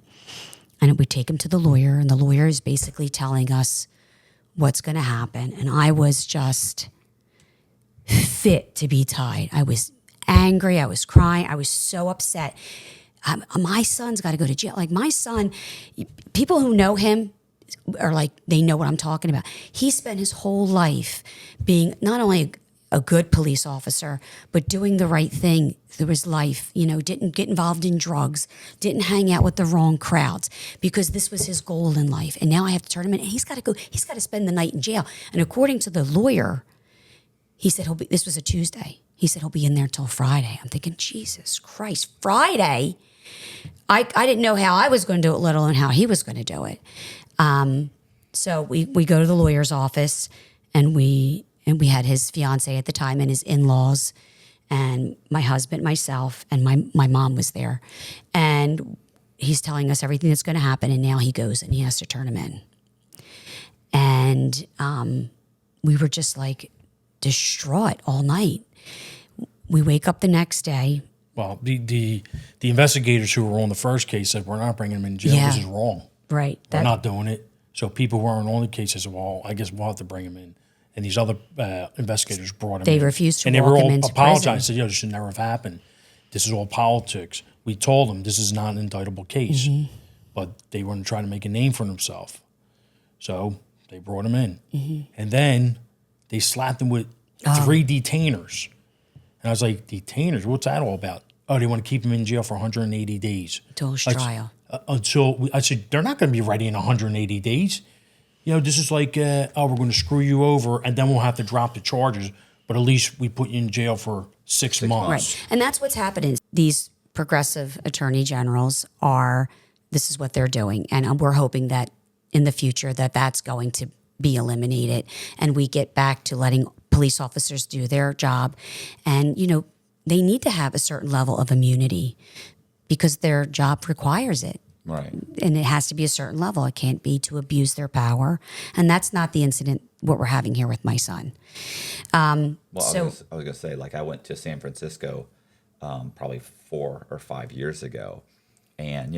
we take him to the lawyer, and the lawyer is basically telling us what's going to happen. And I was just fit to be tied. I was angry. I was crying. I was so upset. My son's got to go to jail. Like, my son, people who know him are like, they know what I'm talking about. He spent his whole life being not only a good police officer, but doing the right thing through his life. Didn't get involved in drugs, didn't hang out with the wrong crowds, because this was his goal in life. And now I have to turn him in, and he's got to spend the night in jail. And according to the lawyer, he said this was a Tuesday. He said he'll be in there till Friday. I'm thinking, Jesus Christ, Friday? I didn't know how I was going to do it, let alone how he was going to do it. So we go to the lawyer's office, and we had his fiance at the time and his in-laws and my husband, myself, and my mom was there. And he's telling us everything that's going to happen, and now he goes and he has to turn him in. And we were just like distraught all night. We wake up the next day. Well, the investigators who were on the first case said, we're not bringing him in jail. Yeah. This is wrong. Right. We're not doing it. So people who aren't on the case said, well, I guess we'll have to bring him in. And these other investigators brought him in. They refused to and they walk were him all into apologizing. prison. Said, this should never have happened. This is all politics. We told them this is not an indictable case. Mm-hmm. But they were trying to make a name for themselves. So they brought him in. Mm-hmm. And then they slapped him with 3 detainers. And I was like, detainers? What's that all about? Oh, they want to keep him in jail for 180 days. Until his trial. I said, they're not going to be ready in 180 days. This is like, we're going to screw you over, and then we'll have to drop the charges. But at least we put you in jail for 6 months. Right. And that's what's happening. These progressive attorney generals this is what they're doing. And we're hoping that in the future that's going to be eliminated and we get back to letting police officers do their job. And, they need to have a certain level of immunity because their job requires it. Right. And it has to be a certain level. It can't be to abuse their power. And that's not the incident, what we're having here with my son. Well, I was going to say, like, I went to San Francisco probably 4 or 5 years ago. And,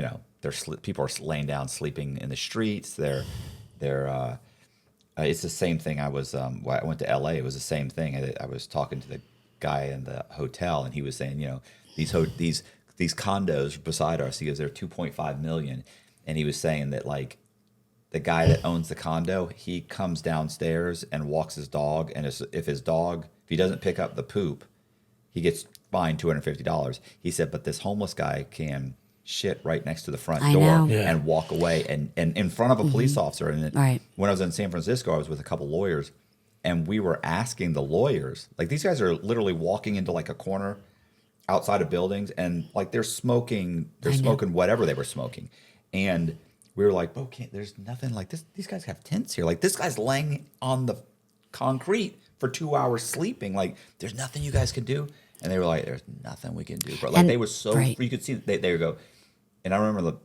people are laying down, sleeping in the streets. It's the same thing. I went to LA. It was the same thing. I was talking to the guy in the hotel, and he was saying, these condos beside us, he goes, they're 2.5 million. And he was saying that, like, the guy that owns the condo, he comes downstairs and walks his dog. And if he doesn't pick up the poop, he gets fined $250. He said, but this homeless guy can shit right next to the front door and walk away and in front of a police officer. And when I was in San Francisco, I was with a couple lawyers, and we were asking the lawyers, like, these guys are literally walking into like a corner outside of buildings, and like they're smoking whatever they were smoking. And we were like, bro, there's nothing like this. These guys have tents here. Like, this guy's laying on the concrete for 2 hours sleeping. Like, there's nothing you guys can do. And they were like, there's nothing we can do, bro. Like, they were so, you could see they would go. And I remember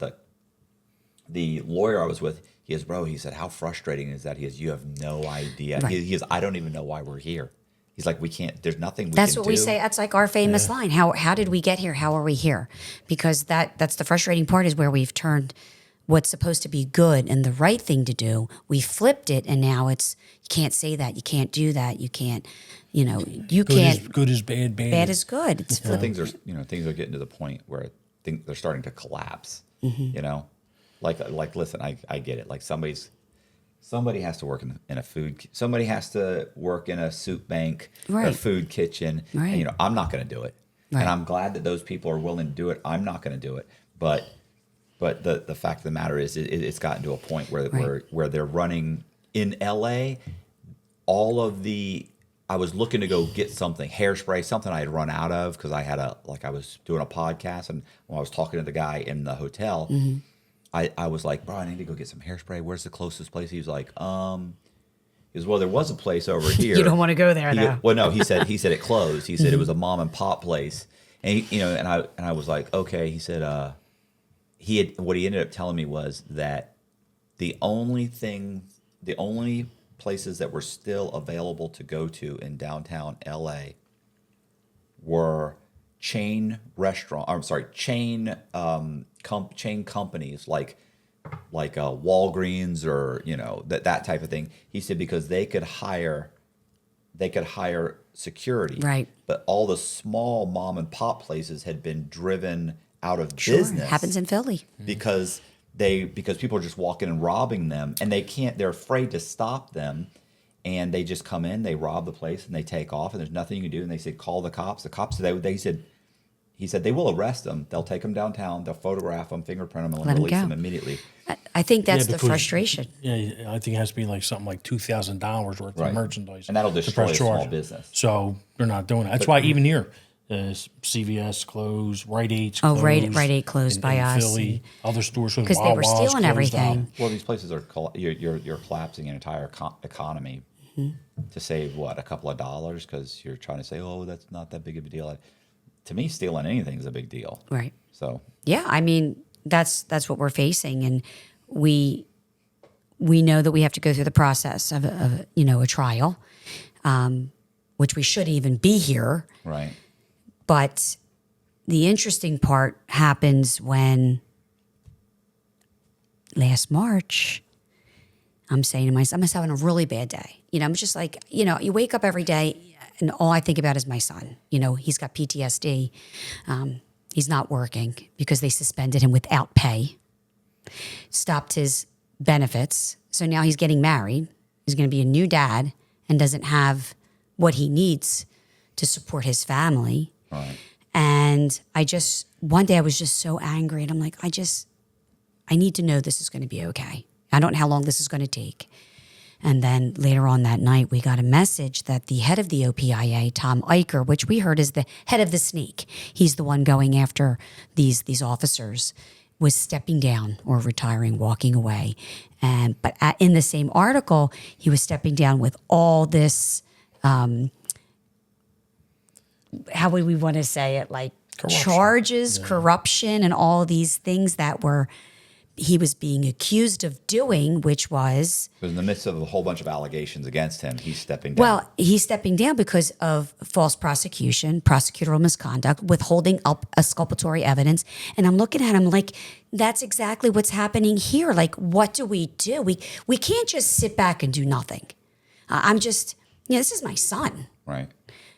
the lawyer I was with, he goes, bro, he said, how frustrating is that? He goes, you have no idea. Right. He goes, I don't even know why we're here. He's like, we can't, there's nothing we can do. That's what we say. That's like our famous line. How did we get here? How are we here? Because that's the frustrating part, is where we've turned what's supposed to be good and the right thing to do. We flipped it, and now it's, you can't say that. You can't do that. You can't, Good is bad, bad is good. It's Well, things are getting to the point where I think they're starting to collapse. Like, listen, I get it. Like, somebody has to work in a food. Somebody has to work in a soup bank or a food kitchen. Right. And, I'm not going to do it. Right. And I'm glad that those people are willing to do it. I'm not going to do it. But the fact of the matter is, it's gotten to a point where they're running in LA. I was looking to go get something, hairspray, something I had run out of because I was doing a podcast, and when I was talking to the guy in the hotel, I was like, bro, I need to go get some hairspray. Where's the closest place? He was like, He goes, well, there was a place over here. You don't want to go there, He- though. Well, no, he said it closed. He said it was a mom and pop place, and I was like, okay. He said what he ended up telling me was that the only places that were still available to go to in downtown LA were chain companies like Walgreens or that type of thing. He said because they could hire security, Right. But all the small mom and pop places had been driven out of Sure, business. it happens in Philly. Because people are just walking and robbing them, and they're afraid to stop them, and they just come in, they rob the place, and they take off, and there's nothing you can do. And they said, call the cops. The cops, he said they will arrest them. They'll take them downtown. They'll photograph them, fingerprint them, and Let 'em release go. them immediately. I think that's the because- frustration. Yeah, I think it has to be like something like $2,000 worth Right. of merchandise, And that'll to destroy press a small charge. business. So they're not doing it. That's why even here, CVS closed, Rite Aid's Oh, closed. Rite Aid closed by in us, Philly, and- other stores closed. 'Cause they were Wawa's stealing closed everything. down. Well, these places you're collapsing an entire economy to save a couple of dollars because you're trying to say, oh, that's not that big of a deal. To me, stealing anything is a big deal. Right. So Yeah, I mean that's what we're facing, and we know that we have to go through the process of a trial, which we shouldn't even be here. right, But the interesting part happens when last March, I'm saying to myself, I'm just having a really bad day. I'm just like, you wake up every day and all I think about is my son. He's got PTSD. He's not working because they suspended him without pay, stopped his benefits. So now he's getting married. He's going to be a new dad and doesn't have what he needs to support his family. right. And one day I was just so angry and I'm like, I need to know this is going to be okay. I don't know how long this is going to take. And then later on that night, we got a message that the head of the OPIA, Tom Eicher, which we heard is the head of the snake, he's the one going after these officers, was stepping down or retiring, walking away. But in the same article, he was stepping down with all this, how would we want to say it, like charges, corruption, and all these things that he was being accused of doing, which was... Because in the midst of a whole bunch of allegations against him, he's stepping down. Well, he's stepping down because of false prosecution, prosecutorial misconduct, withholding up exculpatory evidence. And I'm looking at him like, that's exactly what's happening here. Like, what do? We can't just sit back and do nothing. This is my son. Right.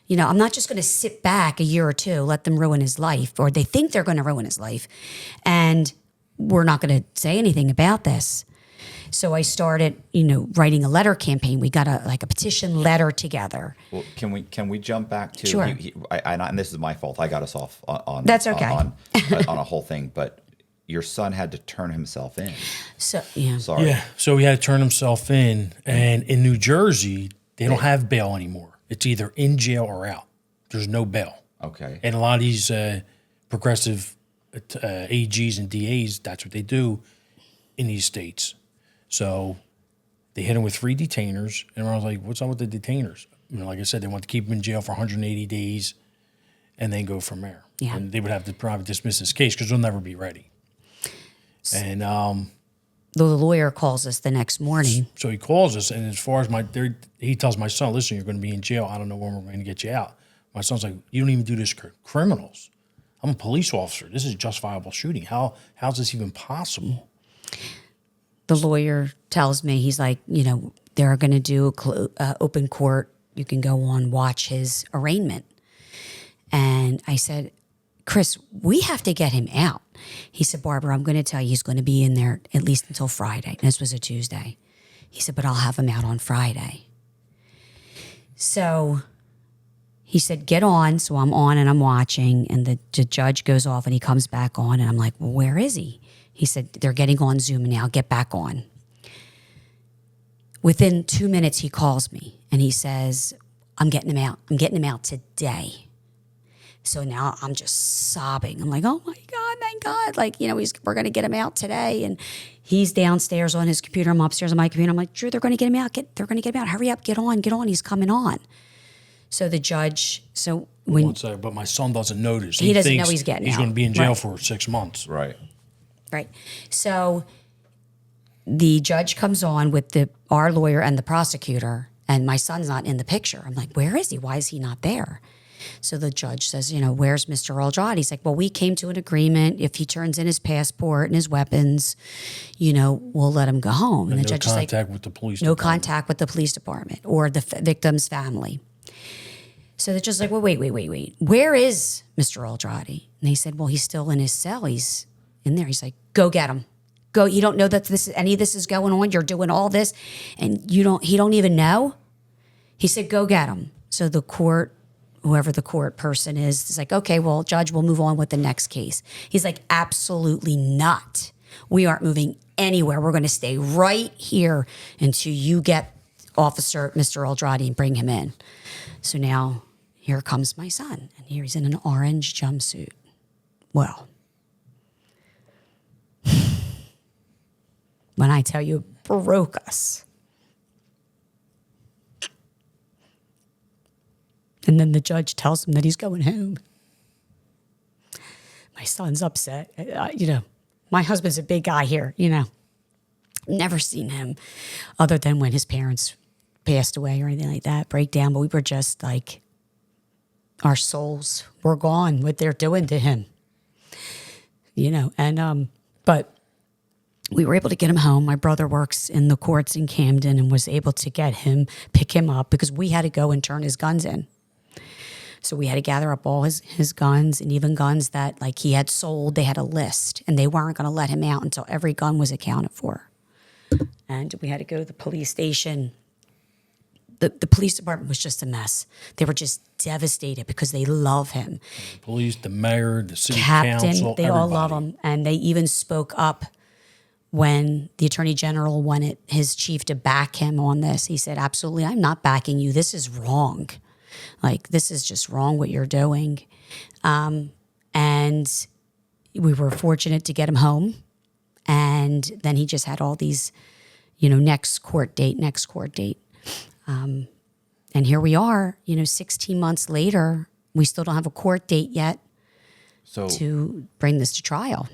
I'm not just going to sit back a year or two, let them ruin his life, or they think they're going to ruin his life. And we're not going to say anything about this. So I started, writing a letter campaign. We got a petition letter together. Well, can we jump back to? Sure. And this is my fault. I got us off on. That's okay. On a whole thing, but your son had to turn himself in. So yeah. Sorry. Yeah, so he had to turn himself in. And in New Jersey, they don't have bail anymore. It's either in jail or out. There's no bail. Okay. And a lot of these progressive AGs and DAs, that's what they do in these states. So they hit him with 3 detainers, and I was like, what's up with the detainers? Like I said, they want to keep him in jail for 180 days and then go from there. Yeah. And they would have to probably dismiss this case because they'll never be ready. And The lawyer calls us the next morning. so he calls us, and as far as he tells my son, listen, you're going to be in jail. I don't know when we're going to get you out. My son's like, you don't even do this for criminals. I'm a police officer. This is justifiable shooting. How's this even possible? The lawyer tells me, he's like, they're going to do open court. You can go on, watch his arraignment. And I said, Chris, we have to get him out. He said, Barbara, I'm going to tell you, he's going to be in there at least until Friday. And this was a Tuesday. He said, but I'll have him out on Friday. So he said, get on. So I'm on and I'm watching. And the judge goes off and he comes back on. And I'm like, well, where is he? He said, they're getting on Zoom now. Get back on. Within 2 minutes, he calls me and he says, I'm getting him out. I'm getting him out today. So now I'm just sobbing. I'm like, oh my God, thank God. Like, we're going to get him out today. And he's downstairs on his computer. I'm upstairs on my computer. I'm like, Drew, they're going to get him out. They're going to get him out. Hurry up. Get on. He's coming on. So the judge, But my son doesn't notice. He doesn't know thinks he's getting he's out. going to be in jail Right. for 6 months. Right. Right. So the judge comes on with our lawyer and the prosecutor, and my son's not in the picture. I'm like, where is he? Why is he not there? So the judge says, where's Mr. Aldrade? He's like, well, we came to an agreement. If he turns in his passport and his weapons, we'll let him go home. And the no judge is like, contact with the police no department. contact with the police department or the victim's family. So they're just like, well, wait. Where is Mr. Aldrade? And they said, well, he's still in his cell. He's in there. He's like, go get him. Go. You don't know that any of this is going on. You're doing all this, and he don't even know. He said, go get him. So the court, whoever the court person is like, okay, well, judge, we'll move on with the next case. He's like, absolutely not. We aren't moving anywhere. We're going to stay right here until you get Officer Mr. Aldrade and bring him in. So now here comes my son, and here he's in an orange jumpsuit. Well, when I tell you, it broke us. And then the judge tells him that he's going home. My son's upset. My husband's a big guy here, Never seen him other than when his parents passed away or anything like that, break down. But we were just like, our souls were gone, what they're doing to him. But we were able to get him home. My brother works in the courts in Camden and was able to pick him up because we had to go and turn his guns in. So we had to gather up all his guns, and even guns that like he had sold. They had a list, and they weren't going to let him out until every gun was accounted for. And we had to go to the police station. The police department was just a mess. They were just devastated because they love him. The police, the mayor, the city Captain, council, they all everybody. love him. And they even spoke up when the attorney general wanted his chief to back him on this. He said, absolutely, I'm not backing you. This is wrong. Like, this is just wrong what you're doing. And we were fortunate to get him home. And then he just had all these, next court date. And here we are, 16 months later, we still don't have a court date yet to bring this to trial.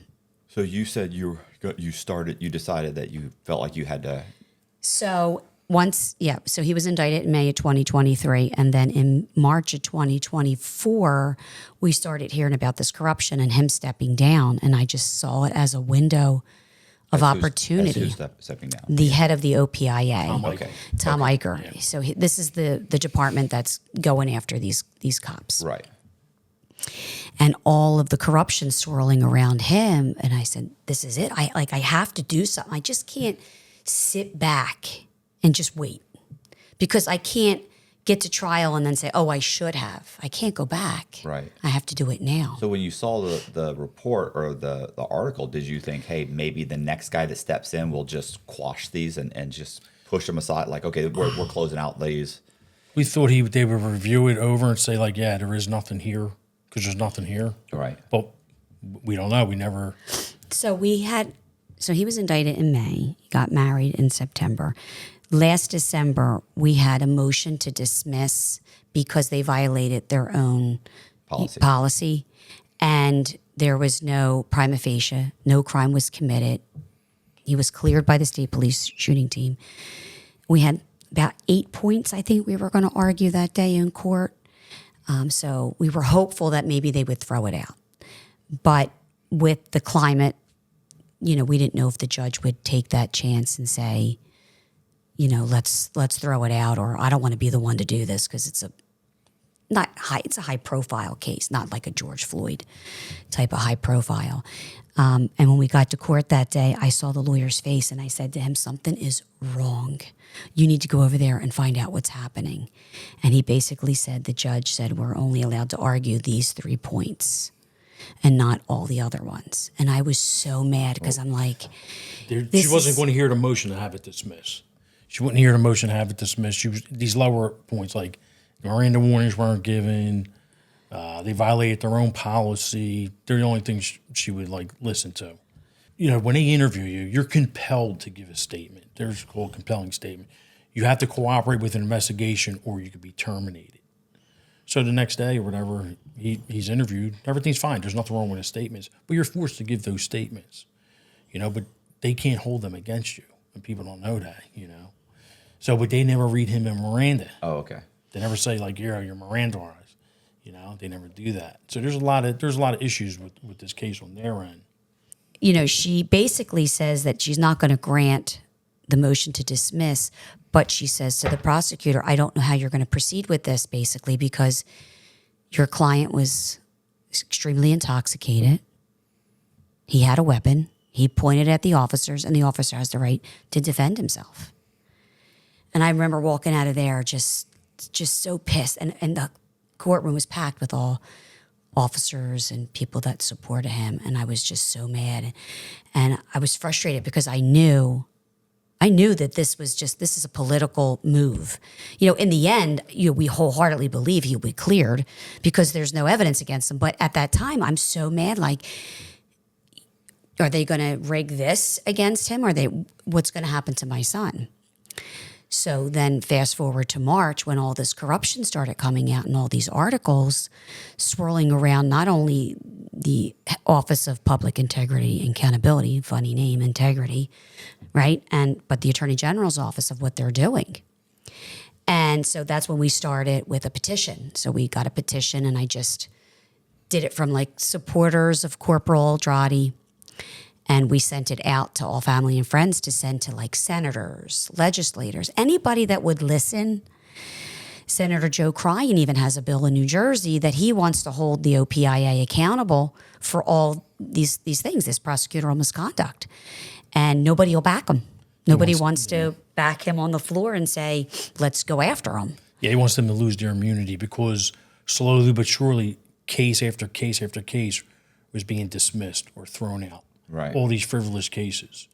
So you said you decided that you felt like you had to. So he was indicted in May of 2023. And then in March of 2024, we started hearing about this corruption and him stepping down. And I just saw it as a window of opportunity. Who's stepping down? The head of the OPIA, Okay. Tom Eicher. Yeah. So this is the department that's going after these cops. Right. And all of the corruption swirling around him. And I said, this is it. I have to do something. I just can't sit back and just wait, because I can't get to trial and then say, oh, I should have. I can't go back. Right. I have to do it now. So when you saw the report or the article, did you think, hey, maybe the next guy that steps in will just quash these and just push them aside? Like, okay, we're closing out these. We thought they would review it over and say, like, yeah, there is nothing here because there's nothing here. Right. But we don't know. We never. So he was indicted in May. He got married in September. Last December, we had a motion to dismiss because they violated their own policy. And there was no prima facie, no crime was committed. He was cleared by the state police shooting team. We had about 8 points, I think we were going to argue that day in court. So we were hopeful that maybe they would throw it out. But with the climate, we didn't know if the judge would take that chance and say, let's throw it out, or I don't want to be the one to do this because it's a high profile case, not like a George Floyd type of high profile. And when we got to court that day, I saw the lawyer's face and I said to him, something is wrong. You need to go over there and find out what's happening. And he basically said, the judge said, we're only allowed to argue these 3 points and not all the other ones. And I was so mad because I'm like, She wasn't going to hear the motion to have it dismissed. She wouldn't hear the motion to have it dismissed. These lower points, like Miranda warnings weren't given. They violated their own policy. They're the only things she would like listen to. You know, when they interview you, you're compelled to give a statement. There's called compelling statement. You have to cooperate with an investigation or you could be terminated. So the next day or whatever, he's interviewed, everything's fine. There's nothing wrong with his statements. But you're forced to give those statements, you know, but they can't hold them against you. And people don't know that, you know. So, but they never read him in Miranda. Oh, okay. They never say like, "Yeah, you're Mirandized." You know, they never do that. So there's a lot of issues with this case on their end. You know, she basically says that she's not going to grant the motion to dismiss, but she says to the prosecutor, "I don't know how you're going to proceed with this, basically, because your client was extremely intoxicated. He had a weapon. He pointed at the officers, and the officer has the right to defend himself." And I remember walking out of there just so pissed. And the courtroom was packed with all officers and people that supported him. And I was just so mad. And I was frustrated because I knew that this is a political move. You know, in the end, we wholeheartedly believe he'll be cleared because there's no evidence against him. But at that time, I'm so mad. Like, are they going to rig this against him? What's going to happen to my son? So then fast forward to March when all this corruption started coming out and all these articles swirling around not only the Office of Public Integrity and Accountability, funny name, integrity, right? But the Attorney General's office of what they're doing. And so that's when we started with a petition. So we got a petition and I just did it from like supporters of Corporal Aldrati. And we sent it out to all family and friends to send to like senators, legislators, anybody that would listen. Senator Joe Cryan even has a bill in New Jersey that he wants to hold the OPIA accountable for all these things, this prosecutorial misconduct. And nobody will back him. Nobody wants to back him on the floor and say, let's go after him. Yeah, he wants them to lose their immunity because slowly but surely, case after case after case was being dismissed or thrown out. Right. All these frivolous cases.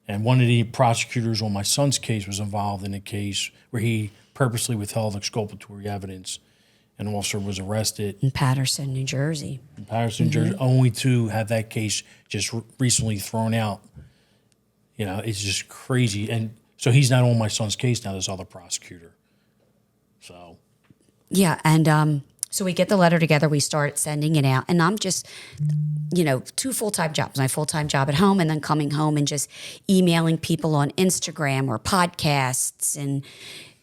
And one of the prosecutors on my son's case was involved in a case where he purposely withheld exculpatory evidence. An officer was arrested. In Paterson, New Jersey. Jersey, only to have that case just recently thrown out. You know, it's just crazy. And so he's not on my son's case now, this other prosecutor. So. Yeah, and so we get the letter together, we start sending it out, and I'm just, two full-time jobs, my full-time job at home and then coming home and just emailing people on Instagram or podcasts and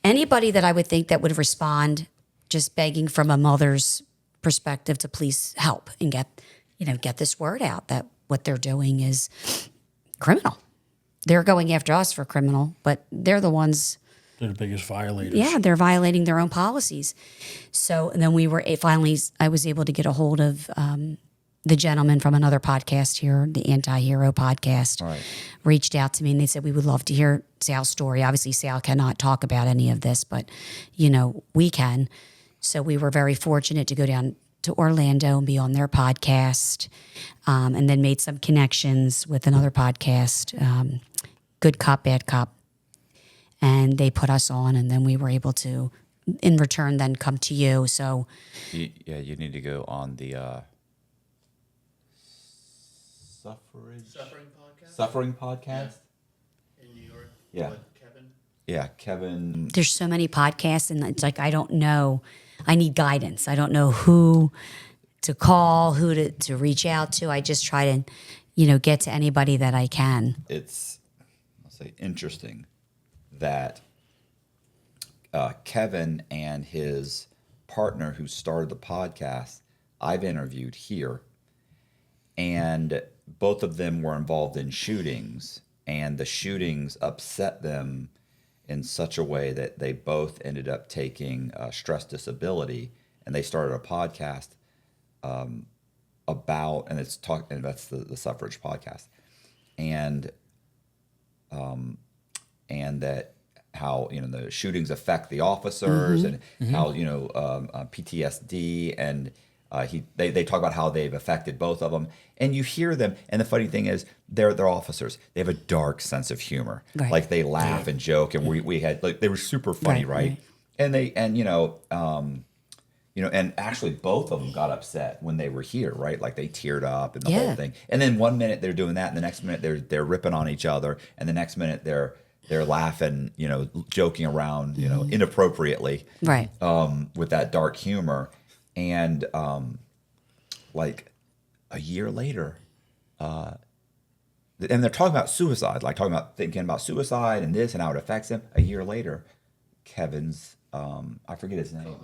anybody that I would think that would respond, just begging from a mother's perspective to please help and get this word out that what they're doing is criminal. They're going after us for criminal, but they're the ones. They're the biggest violators. Yeah, they're violating their own policies. So and then I was able to get a hold of the gentleman from another podcast here, the Anti-Hero podcast, Right. Reached out to me and they said, we would love to hear Sal's story. Obviously, Sal cannot talk about any of this, but, we can. So we were very fortunate to go down to Orlando and be on their podcast and then made some connections with another podcast, Good Cop, Bad Cop. And they put us on, and then we were able to, in return, then come to you. So, You need to go on the Suffering podcast. In New York. Yeah. With Kevin. Yeah, Kevin. there's so many podcasts, and it's like I don't know. I need guidance. I don't know who to call, who to reach out to. I just try to, get to anybody that I can. It's, I'll say, interesting that Kevin and his partner who started the podcast, I've interviewed here, and both of them were involved in shootings, and the shootings upset them in such a way that they both ended up taking stress disability, and they started a podcast about, and that's the suffrage podcast, and that how the shootings affect the officers and how PTSD and they talk about how they've affected both of them, and you hear them, and the funny thing is they're officers. They have a dark sense of humor, Right. like they laugh and joke, and we had like they were super funny, right? And You know, and actually both of them got upset when they were here, right? Like they teared up and the Yeah. whole thing. And then one minute they're doing that, and the next minute they're ripping on each other, and the next minute they're laughing, you know, joking around, you know, inappropriately, Right. with that dark humor. And like a year later, and they're talking about suicide, like talking about thinking about suicide and this and how it affects him. A year later, Kevin's I forget his name.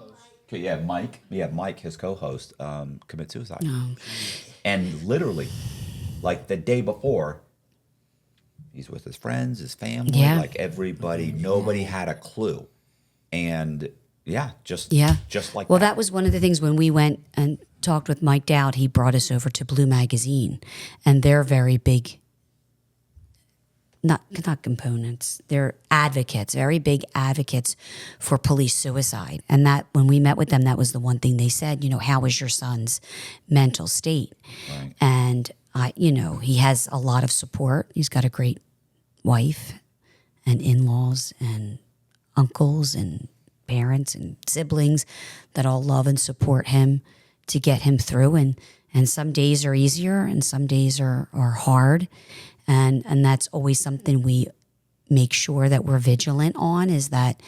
Okay, yeah, Mike. Yeah, Mike, his co-host, commit suicide. And literally, like the day before, he's with his friends, his family, Yeah. like everybody. Nobody had a clue. And yeah, just like Well, that. that was one of the things when we went and talked with Mike Dowd. He brought us over to Blue Magazine, and they're very big. Not components. They're advocates, very big advocates for police suicide. And that when we met with them, that was the one thing they said. You know, how is your son's mental state? Right. And he has a lot of support. He's got a great wife and in-laws and uncles and parents and siblings that all love and support him to get him through. And some days are easier and some days are hard. And that's always something we make sure that we're vigilant on, is that,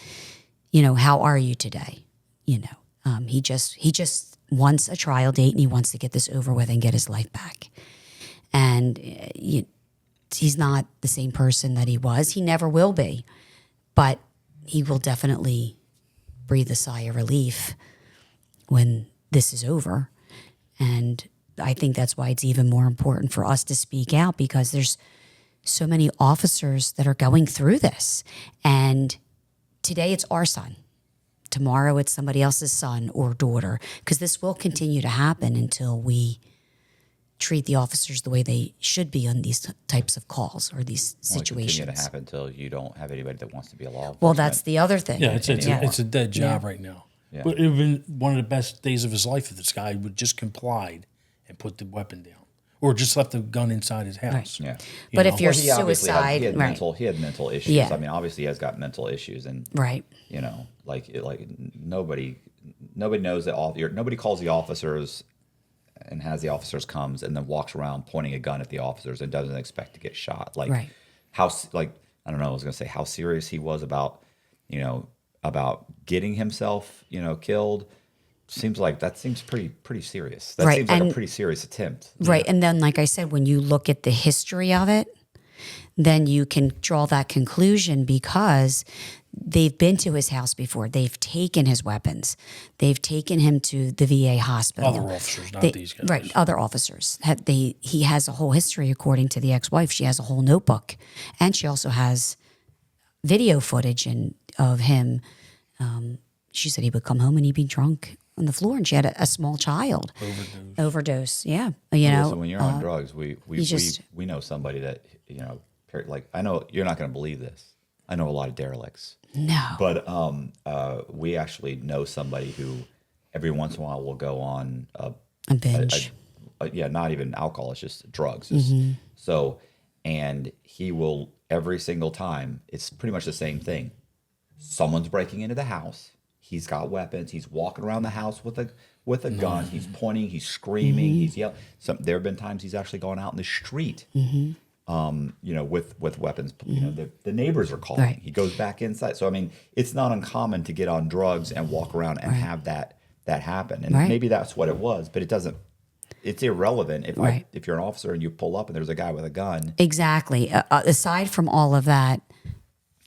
you know, how are you today? You know, he just wants a trial date, and he wants to get this over with and get his life back. And he's not the same person that he was. He never will be, but he will definitely breathe a sigh of relief when this is over. And I think that's why it's even more important for us to speak out, because there's so many officers that are going through this. And today it's our son. Tomorrow it's somebody else's son or daughter, because this will continue to happen until we treat the officers the way they should be on these types of calls or these Well, it continue situations. to happen until you don't have anybody that wants to be a law enforcement. Well, that's the other thing. Yeah, it's a dead job Yeah. right now. Yeah. But it would have been one of the best days of his life if this guy would just complied and put the weapon down, or just left the gun inside his house. Yeah. But if you're Well, he obviously suicide, he had right. mental issues. Yeah. I mean, obviously he has got mental issues, and Right. you know, like nobody knows that nobody calls the officers and has the officers comes and then walks around pointing a gun at the officers and doesn't expect to get shot. Like Right. I don't know, I was gonna say how serious he was about getting himself, killed. Seems pretty serious. That Right, seems like a and- pretty serious attempt. Right. And then, like I said, when you look at the history of it, then you can draw that conclusion, because they've been to his house before. They've taken his weapons. They've taken him to the VA hospital. Other officers, not these guys. Right. Other officers. He has a whole history, according to the ex-wife. She has a whole notebook. And she also has video footage of him. She said he would come home and he'd be drunk on the floor, and she had a small child. Overdose. Yeah. So when you're on drugs, we just- know somebody that, like, I know you're not going to believe this. I know a lot of derelicts, No. but we actually know somebody who every once in a while will go on A binge. not even alcohol, it's just drugs. So, and he will, every single time, it's pretty much the same thing. Someone's breaking into the house. He's got weapons. He's walking around the house with a gun. He's pointing. He's screaming. He's yelling. There have been times he's actually gone out in the street, with weapons. The neighbors are calling. Right. He goes back inside. So I mean, it's not uncommon to get on drugs and walk around and have that happen. And Right. maybe that's what it was, but it doesn't. It's irrelevant Right. if you're an officer and you pull up and there's a guy with a gun. Exactly. Aside from all of that,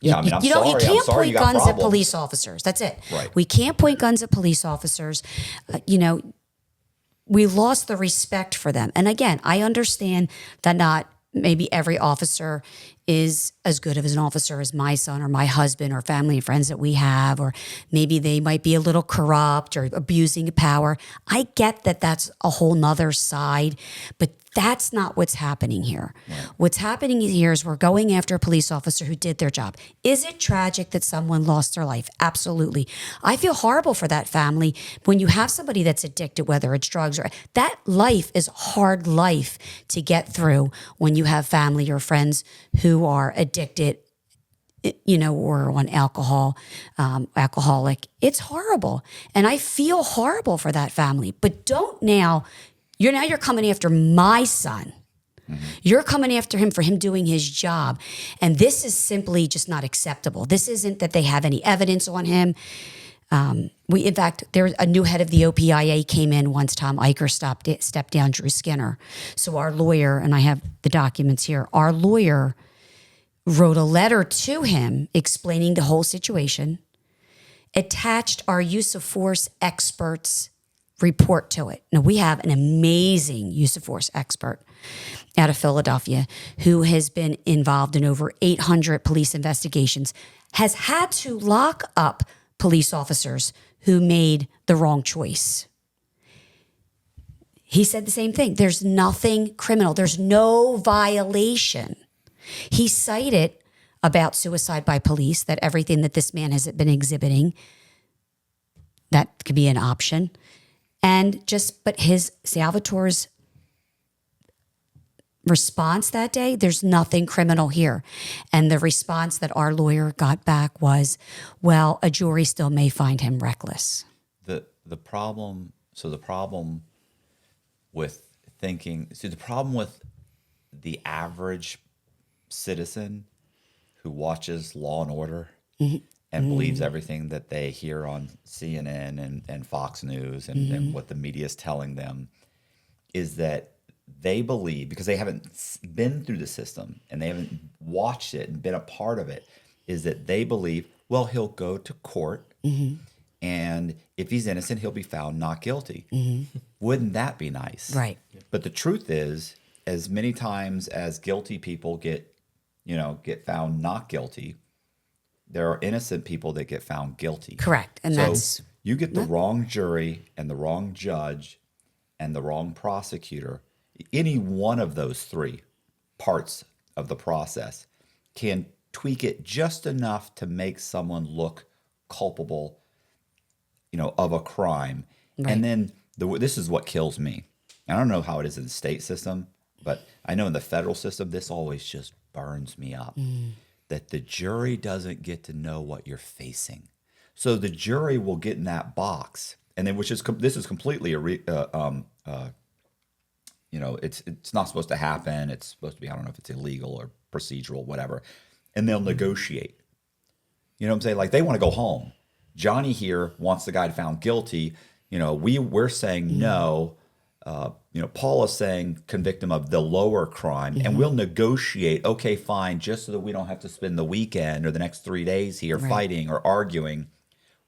Yeah, I mean, I'm sorry. You can't I'm sorry you point got guns problems. at police officers. That's it. Right. We can't point guns at police officers. We lost the respect for them. And again, I understand that not maybe every officer is as good of an officer as my son or my husband or family and friends that we have, or maybe they might be a little corrupt or abusing power. I get that that's a whole nother side, but that's not what's happening here. Right. What's happening here is we're going after a police officer who did their job. Is it tragic that someone lost their life? Absolutely. I feel horrible for that family. When you have somebody that's addicted, whether it's drugs or that life is a hard life to get through when you have family or friends who are addicted or on alcoholic. It's horrible. And I feel horrible for that family. But you're coming after my son. You're coming after him for him doing his job. And this is simply just not acceptable. This isn't that they have any evidence on him. In fact, there's a new head of the OPIA came in once Tom Eicher stepped down Drew Skinner. So our lawyer, and I have the documents here, our lawyer wrote a letter to him explaining the whole situation, attached our use of force experts report to it. Now, we have an amazing use of force expert out of Philadelphia who has been involved in over 800 police investigations, has had to lock up police officers who made the wrong choice. He said the same thing. There's nothing criminal. There's no violation. He cited about suicide by police, that everything that this man has been exhibiting, that could be an option. But Salvatore's response that day, there's nothing criminal here. And the response that our lawyer got back was, well, a jury still may find him reckless. The problem with the problem with the average citizen who watches Law and Order and believes everything that they hear on CNN and Fox News and what the media is telling them is that they believe, because they haven't been through the system and they haven't watched it and been a part of it, is that they believe, well, he'll go to court and if he's innocent, he'll be found not guilty. Wouldn't that be nice? Right. But the truth is, as many times as guilty people get found not guilty, there are innocent people that get found guilty. Correct. And so you get the wrong jury and the wrong judge and the wrong prosecutor. Any one of those three parts of the process can tweak it just enough to make someone look culpable, of a crime. Right. And then this is what kills me. I don't know how it is in the state system, but I know in the federal system, this always just burns me up. That the jury doesn't get to know what you're facing. So the jury will get in that box, and then this is completely it's not supposed to happen. It's supposed to be, I don't know if it's illegal or procedural, whatever. And they'll negotiate. You know what I'm saying? Like, they want to go home. Johnny here wants the guy found guilty. We're saying no. Paul is saying convict him of the lower crime, and we'll negotiate. Okay, fine, just so that we don't have to spend the weekend or the next 3 days here fighting or arguing.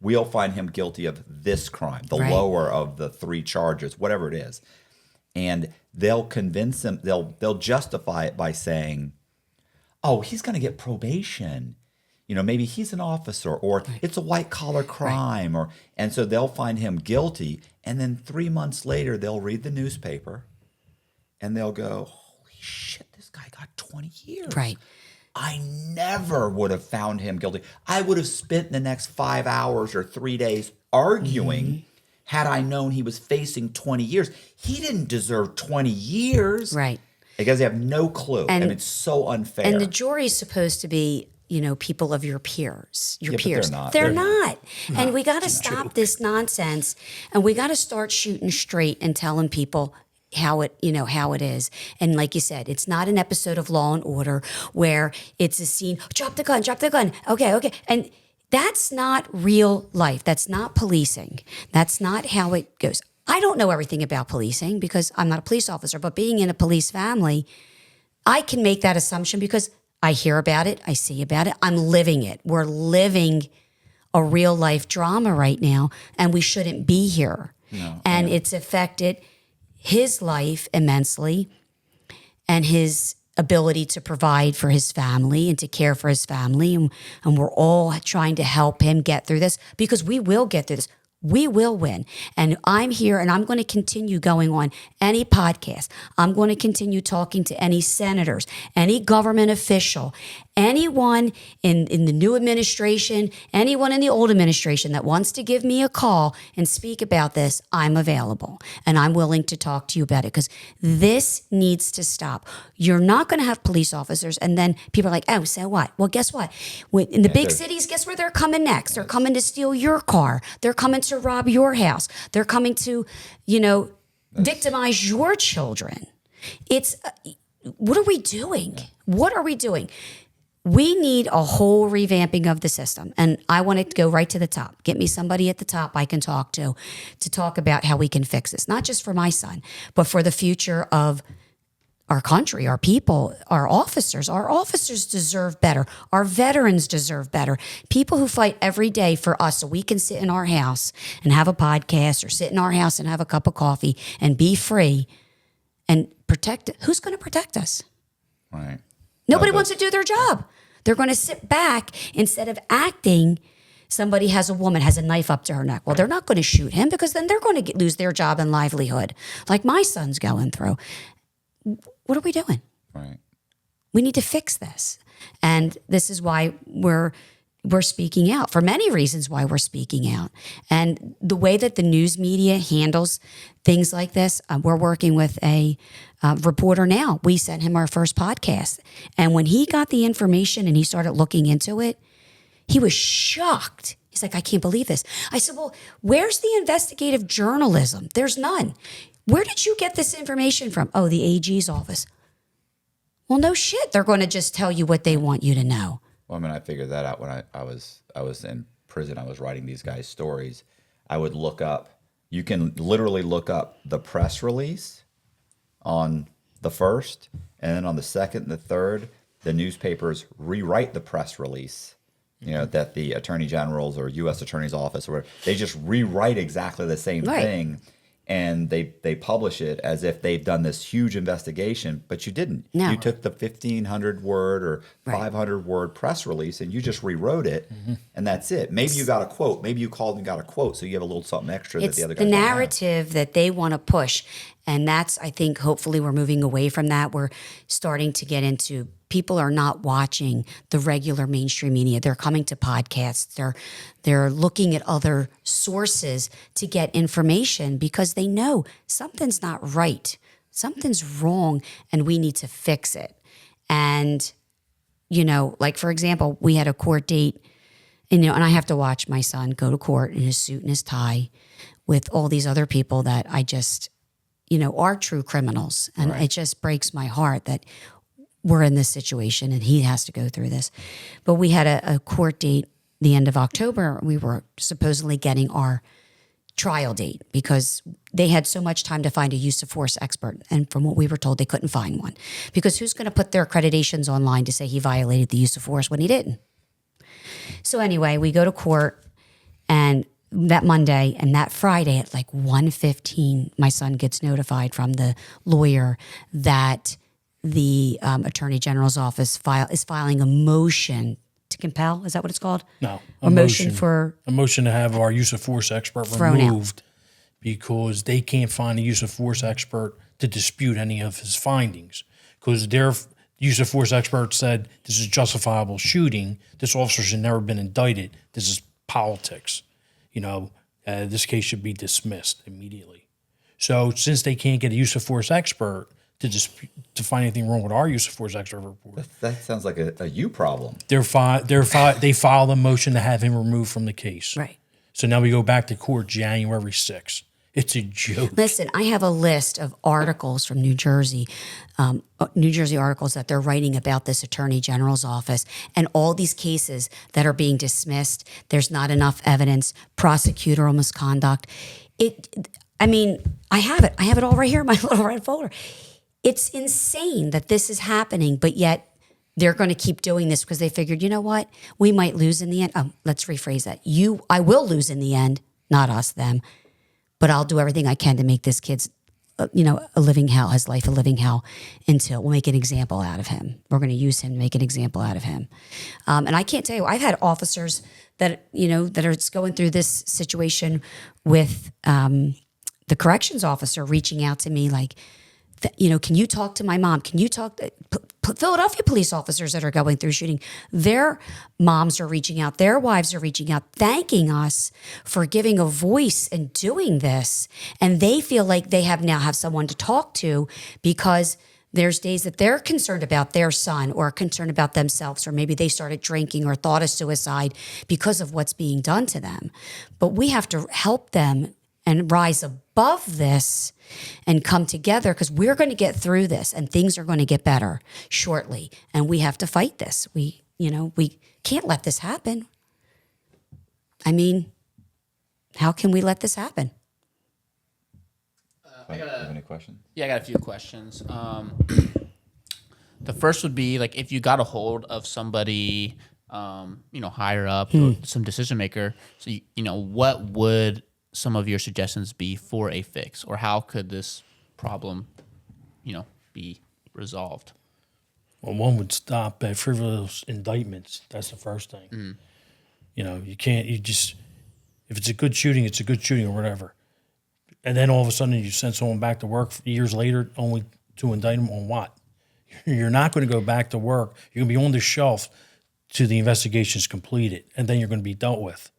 We'll find him guilty of this crime, the lower of the three charges, whatever it is. And they'll convince him, they'll justify it by saying, oh, he's going to get probation. Maybe he's an officer, or it's a white collar crime, and so they'll find him guilty. And then 3 months later, they'll read the newspaper and they'll go, holy shit, this guy got 20 years. Right. I never would have found him guilty. I would have spent the next 5 hours or 3 days arguing had I known he was facing 20 years. He didn't deserve 20 years. Right. Because they have no clue. And it's so unfair. And the jury's supposed to be, people of your peers. Peers. They're not. And we got to stop this nonsense, and we got to start shooting straight and telling people how it is. And like you said, it's not an episode of Law and Order where it's a scene, drop the gun. Okay. And that's not real life. That's not policing. That's not how it goes. I don't know everything about policing because I'm not a police officer, but being in a police family, I can make that assumption because I hear about it, I see about it, I'm living it. We're living a real life drama right now, and we shouldn't be here. It's affected his life immensely and his ability to provide for his family and to care for his family. And we're all trying to help him get through this because we will get through this. We will win. And I'm here, and I'm going to continue going on any podcast. I'm going to continue talking to any senators, any government official, Anyone in the new administration, anyone in the old administration that wants to give me a call and speak about this, I'm available and I'm willing to talk to you about it because this needs to stop. You're not going to have police officers and then people are like, oh, so what? Well, guess what? In the big cities, guess where they're coming next? They're coming to steal your car. They're coming to rob your house. They're coming to, victimize your children. It's, what are we doing? What are we doing? We need a whole revamping of the system. And I want to go right to the top. Get me somebody at the top I can talk to talk about how we can fix this, not just for my son, but for the future of our country, our people, our officers. Our officers deserve better. Our veterans deserve better. People who fight every day for us so we can sit in our house and have a podcast or sit in our house and have a cup of coffee and be free and protect. Who's going to protect us? Right. Nobody wants to do their job. They're going to sit back instead of acting. Somebody has a woman, has a knife up to her neck. Well, they're not going to shoot him because then they're going to lose their job and livelihood, like my son's going through. What are we doing? Right. We need to fix this. And this is why we're speaking out, for many reasons why we're speaking out. And the way that the news media handles things like this, we're working with a reporter now. We sent him our first podcast. And when he got the information and he started looking into it, he was shocked. He's like, I can't believe this. I said, well, where's the investigative journalism? There's none. Where did you get this information from? Oh, the AG's office. Well, no shit. They're going to just tell you what they want you to know. Well, I mean, I figured that out when I was in prison. I was writing these guys' stories. I would look up. You can literally look up the press release on the first, and then on the second and the third, the newspapers rewrite the press release. That the attorney general's or U.S. attorney's office, or they just rewrite exactly the same thing. And they publish it as if they've done this huge investigation, but you didn't. No. You took the 1,500 word or 500 word press release and you just rewrote it, and that's it. Maybe you got a quote. Maybe you called and got a quote, so you have a little something extra that the other guys It's the don't have. narrative that they want to push. And that's, I think, hopefully we're moving away from that. We're starting to get into people are not watching the regular mainstream media. They're coming to podcasts. They're looking at other sources to get information because they know something's not right. Something's wrong and we need to fix it. And, like for example, we had a court date and I have to watch my son go to court in his suit and his tie with all these other people that I just, are true criminals. And it just breaks my heart that we're in this situation and he has to go through this. But we had a court date the end of October. We were supposedly getting our trial date because they had so much time to find a use of force expert. And from what we were told, they couldn't find one because who's going to put their accreditations online to say he violated the use of force when he didn't? So anyway, we go to court and that Monday and that Friday at like 1:15, my son gets notified from the lawyer that the Attorney General's office is filing a motion to compel. Is that what it's called? No. A motion to have our use of force expert removed because they can't find a use of force expert to dispute any of his findings because their use of force expert said this is justifiable shooting. This officer should never been indicted. This is politics. This case should be dismissed immediately. So since they can't get a use of force expert to find anything wrong with our use of force expert report, that sounds like a you problem. they filed a motion to have him removed from the case. Right. So now we go back to court January 6th. It's a joke. Listen, I have a list of articles from New Jersey articles that they're writing about this Attorney General's office and all these cases that are being dismissed. There's not enough evidence, prosecutorial misconduct. I have it. I have it all right here in my little red folder. It's insane that this is happening, but yet they're going to keep doing this because they figured, you know what? We might lose in the end. Let's rephrase that. I will lose in the end, not us, them. But I'll do everything I can to make this kid's, a living hell, his life a living hell until we'll make an example out of him. We're going to use him to make an example out of him. And I can't tell you, I've had officers that, that are going through this situation with the corrections officer reaching out to me like, can you talk to my mom? Can you talk to Philadelphia police officers that are going through shooting? Their moms are reaching out. Their wives are reaching out, thanking us for giving a voice and doing this. And they feel like they now have someone to talk to because there's days that they're concerned about their son or concerned about themselves, or maybe they started drinking or thought of suicide because of what's being done to them. But we have to help them and rise above this and come together, because we're going to get through this and things are going to get better shortly. And we have to fight this. We can't let this happen. I mean, how can we let this happen? Do you have any questions? Yeah, I got a few questions. The first would be like if you got a hold of somebody, higher up, or some decision maker. So what would some of your suggestions be for a fix, or how could this problem, be resolved? Well, one would stop at frivolous indictments. That's the first thing. You can't. If it's a good shooting, it's a good shooting, or whatever. And then all of a sudden you send someone back to work years later only to indict them on what? You're not going to go back to work. You're going to be on the shelf till the investigation is completed, and then you're going to be dealt with.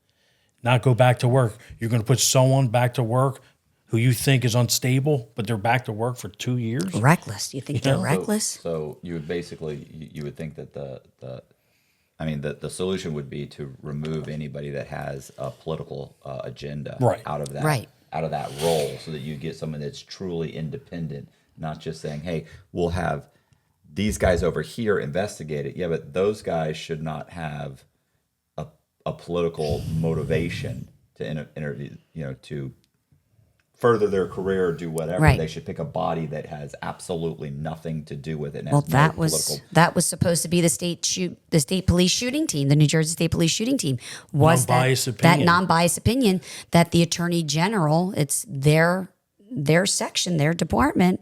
Not go back to work. You're going to put someone back to work who you think is unstable, but they're back to work for 2 years? Reckless. You think they're reckless? So you would basically, you would think that the solution would be to remove anybody that has a political agenda out of that. Right. Out of that role, so that you get someone that's truly independent, not just saying, hey, we'll have these guys over here investigate it. Yeah, but those guys should not have a political motivation to interview, to further their career or do whatever. Right. They should pick a body that has absolutely nothing to do with it. And Well, has no that was supposed to be the state police shooting team, the New Jersey State Police shooting team. Was Non-biased that opinion. non-biased opinion that the Attorney General, it's their section, their department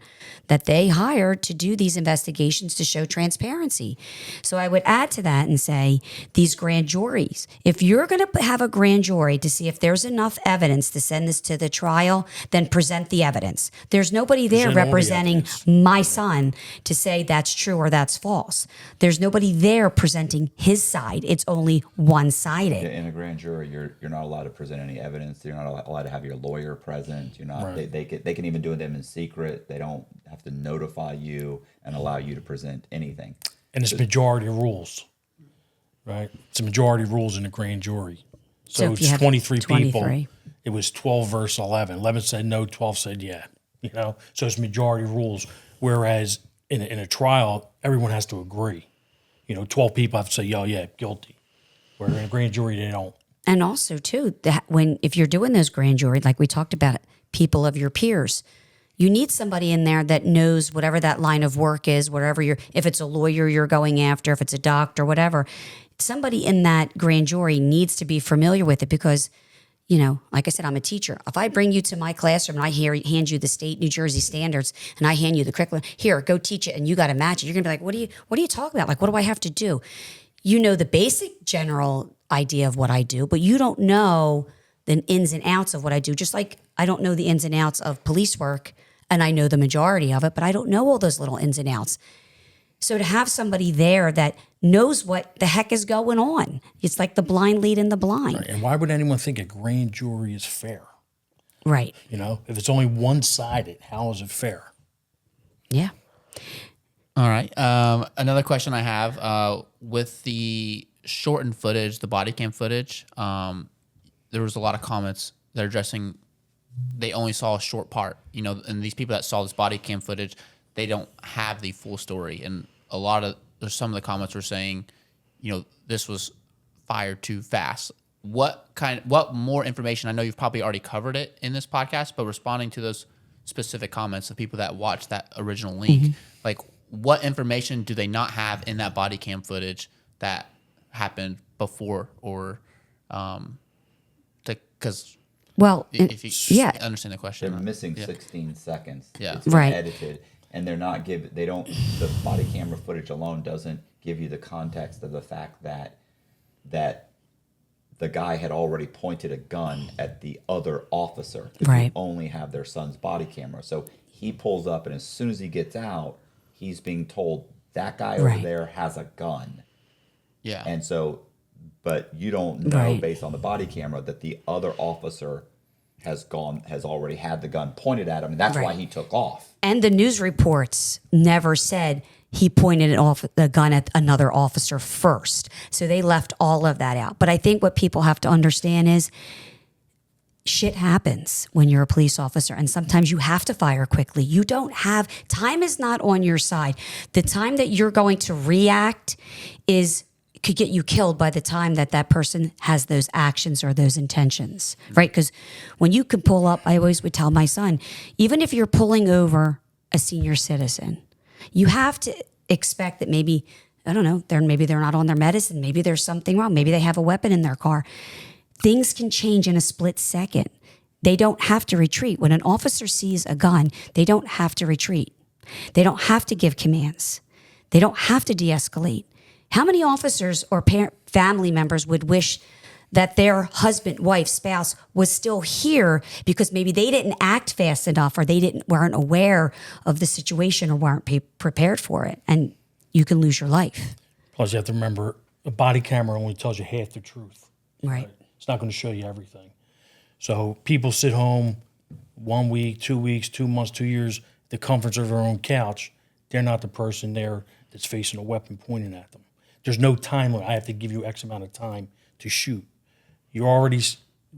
that they hired to do these investigations to show transparency. So I would add to that and say these grand juries, if you're going to have a grand jury to see if there's enough evidence to send this to the trial, then present the evidence. There's nobody there Present all the representing evidence. my son to say that's true or that's false. There's nobody there presenting his side. It's only one-sided. In a grand jury, you're not allowed to present any evidence. You're not allowed to have your lawyer present. You're not. Right. They can even do them in secret. They don't have to notify you and allow you to present anything. And it's majority rules, right? It's a majority rules in a grand jury. So So if you it's have 23 people. 23. It was 12 versus 11. 11 said no, 12 said yeah. So it's majority rules. Whereas in a trial, everyone has to agree. 12 people have to say, yeah, guilty. Where in a grand jury, they don't. And also, too, if you're doing those grand jury, like we talked about, people of your peers, you need somebody in there that knows whatever that line of work is, if it's a lawyer you're going after, if it's a doctor, whatever. Somebody in that grand jury needs to be familiar with it because, like I said, I'm a teacher. If I bring you to my classroom and I hand you the state New Jersey standards and I hand you the curriculum, here, go teach it, and you got to match it, you're going to be like, what are you talking about? Like, what do I have to do? You know the basic general idea of what I do, but you don't know the ins and outs of what I do. Just like I don't know the ins and outs of police work, and I know the majority of it, but I don't know all those little ins and outs. So to have somebody there that knows what the heck is going on, it's like the blind leading the blind. Right. And why would anyone think a grand jury is fair? Right. If it's only one-sided, how is it fair? Yeah. All right. Another question I have with the shortened footage, the body cam footage, there was a lot of comments that are addressing they only saw a short part, and these people that saw this body cam footage, they don't have the full story. And some of the comments were saying, this was fired too fast. What more information? I know you've probably already covered it in this podcast, but responding to those specific comments of people that watched that original link, like what information do they not have in that body cam footage that happened before, or because if you understand the question, they're missing 16 seconds. Yeah, it's been right. edited, and they're not the body camera footage alone doesn't give you the context of the fact that the guy had already pointed a gun at the other officer who Right. only have their son's body camera. So he pulls up, and as soon as he gets out, he's being told that guy over Right. there has a gun. Yeah. And so, but you don't know Right. based on the body camera that the other officer has already had the gun pointed at him, and that's why Right. he took off. And the news reports never said he pointed the gun at another officer first. So they left all of that out. But I think what people have to understand is shit happens when you're a police officer, and sometimes you have to fire quickly. You don't have time is not on your side. The time that you're going to react could get you killed by the time that person has those actions or those intentions, right? Because when you can pull up, I always would tell my son, even if you're pulling over a senior citizen, you have to expect that maybe, I don't know, maybe they're not on their medicine, maybe there's something wrong, maybe they have a weapon in their car. Things can change in a split second. They don't have to retreat. When an officer sees a gun, they don't have to retreat. They don't have to give commands. They don't have to de-escalate. How many officers or family members would wish that their husband, wife, spouse was still here because maybe they didn't act fast enough or weren't aware of the situation or weren't prepared for it, and you can lose your life. Plus, you have to remember, a body camera only tells you half the truth. Right. It's not going to show you everything. So people sit home 1 week, 2 weeks, 2 months, 2 years, the comforts of their own couch. They're not the person there that's facing a weapon pointing at them. There's no time limit. I have to give you X amount of time to shoot. You already,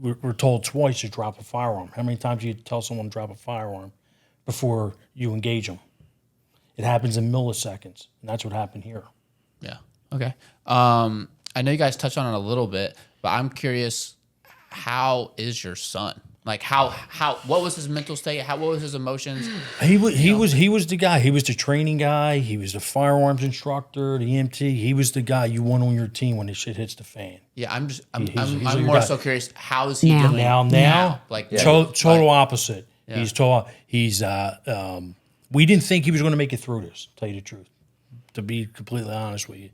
we're told twice to drop a firearm. How many times do you tell someone to drop a firearm before you engage them? It happens in milliseconds, and that's what happened here. Yeah. Okay. I know you guys touched on it a little bit, but I'm curious, how is your son? Like what was his mental state? What was his emotions? He was the guy. He was the training guy. He was the firearms instructor, the EMT. He was the guy you want on your team when the shit hits the fan. Yeah, I'm He's more guy. so curious, how is he Now. doing Now, Like total opposite. Yeah. He's we didn't think he was going to make it through this, to tell you the truth, to be completely honest with you,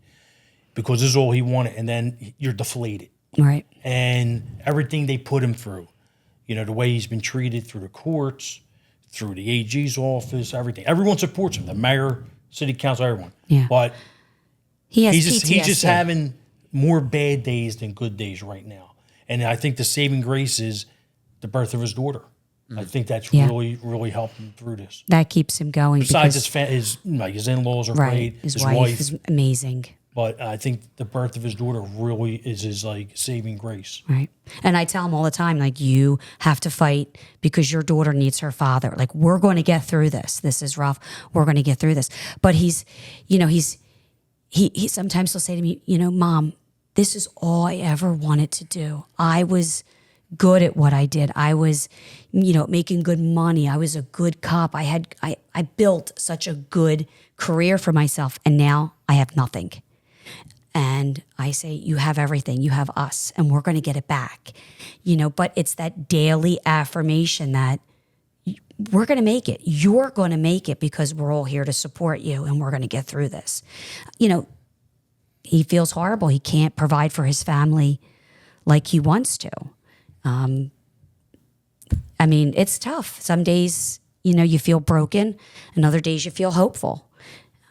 because this is all he wanted, and then you're deflated. Right. And everything they put him through, the way he's been treated through the courts, through the AG's office, everything. Everyone supports him, the mayor, city council, everyone. Yeah. But He has he's PTSD. just having more bad days than good days right now. And I think the saving grace is the birth of his daughter. I think that's really, really helped him through this. That keeps him going. Besides because, his in-laws are right, great, his wife is amazing. but I think the birth of his daughter really is his saving grace. Right. And I tell him all the time, you have to fight because your daughter needs her father. We're going to get through this. This is rough. We're going to get through this. But he sometimes he'll say to me, Mom, this is all I ever wanted to do. I was good at what I did. I was, making good money. I was a good cop. I built such a good career for myself, and now I have nothing. And I say, you have everything. You have us, and we're going to get it back. But it's that daily affirmation that we're going to make it. You're going to make it because we're all here to support you, and we're going to get through this. He feels horrible. He can't provide for his family like he wants to. It's tough. Some days, you feel broken, and other days you feel hopeful.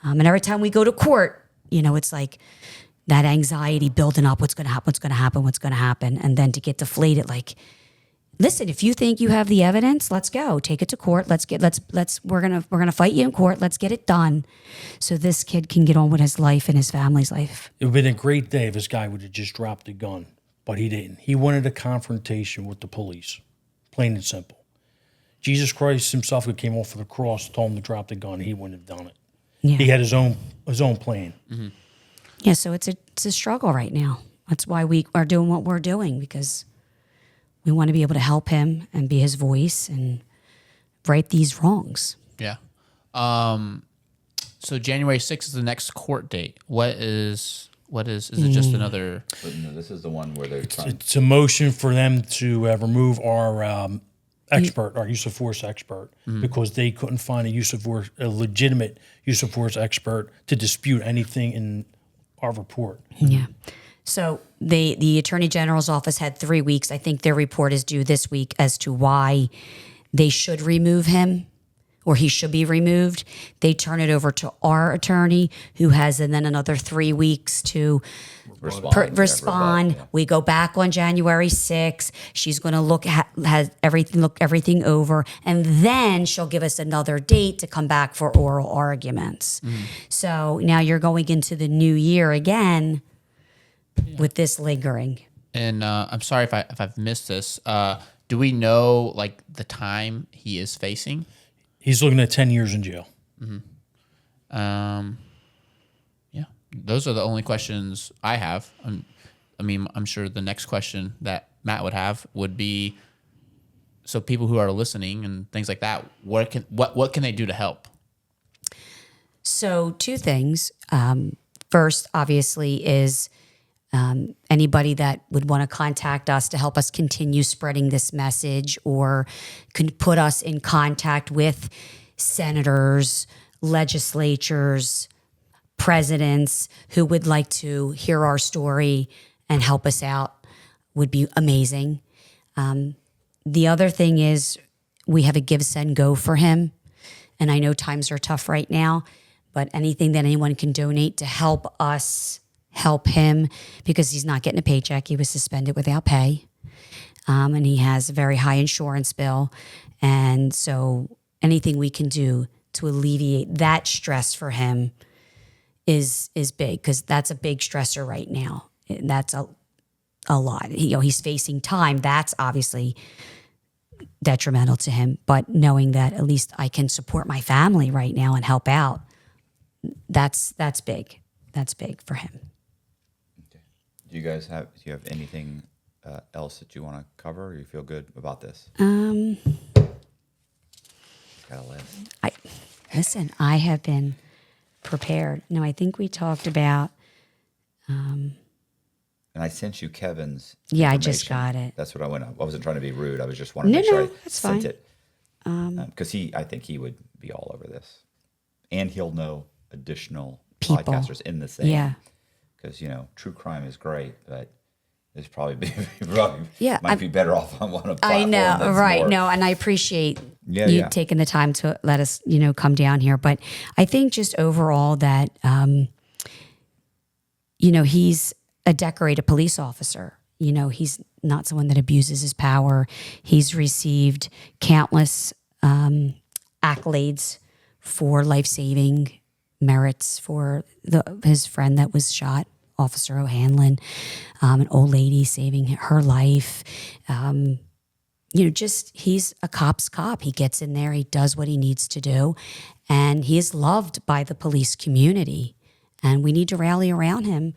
And every time we go to court, it's like that anxiety building up. What's going to happen? What's going to happen? What's going to happen? And then to get deflated, listen, if you think you have the evidence, let's go. Take it to court. We're gonna fight you in court. Let's get it done, so this kid can get on with his life and his family's life. It would have been a great day if this guy would have just dropped the gun, but he didn't. He wanted a confrontation with the police, plain and simple. Jesus Christ himself who came off of the cross, told him to drop the gun. He wouldn't have done it. Yeah. He had his own plan. Mm-hmm. Yeah, so it's a struggle right now. That's why we are doing what we're doing, because we want to be able to help him and be his voice and right these wrongs. Yeah. So January 6th is the next court date. Is it just another? But no, this is the one where they're trying. It's a motion for them to remove our expert, our use of force expert, because they couldn't find a legitimate use of force expert to dispute anything in our report. Yeah. So the Attorney General's office had 3 weeks. I think their report is due this week as to why they should remove him or he should be removed. They turn it over to our attorney, who has and then another 3 weeks to respond. Yeah. We go back on January 6th. She's going to look everything over, and then she'll give us another date to come back for oral arguments. So now you're going into the new year again with this lingering. And I'm sorry if I've missed this. Do we know like the time he is facing? He's looking at 10 years in jail. Yeah, those are the only questions I have. I'm sure the next question that Matt would have would be, so people who are listening and things like that, what can they do to help? So 2 things. First, obviously, is anybody that would want to contact us to help us continue spreading this message, or can put us in contact with senators, legislatures, presidents who would like to hear our story and help us out, would be amazing. The other thing is we have a Give, Send, Go for him. And I know times are tough right now, but anything that anyone can donate to help us help him, because he's not getting a paycheck. He was suspended without pay. And he has a very high insurance bill. And so anything we can do to alleviate that stress for him is big, because that's a big stressor right now. That's a lot. He's facing time. That's obviously detrimental to him. But knowing that at least I can support my family right now and help out, that's big. That's big for him. Do you have anything else that you want to cover, or you feel good about this? Got a list. I have been prepared. No, I think we talked about. And I sent you Kevin's. Yeah, I just information. got it. That's what I went. I wasn't trying to be rude. I was just wanting to No, make sure no, I that's sent fine. it. Because I think he would be all over this, and he'll know additional People. podcasters in the same. Yeah. Because true crime is great, but there's probably Yeah, might be better off on one platform. I know, that's right? more- No, and I appreciate Yeah, you yeah. taking the time to let us, come down here. But I think just overall that, he's a decorated police officer. He's not someone that abuses his power. He's received countless accolades for life-saving merits for his friend that was shot, Officer O'Hanlon, an old lady saving her life. He's a cop's cop. He gets in there, he does what he needs to do, and he is loved by the police community. And we need to rally around him,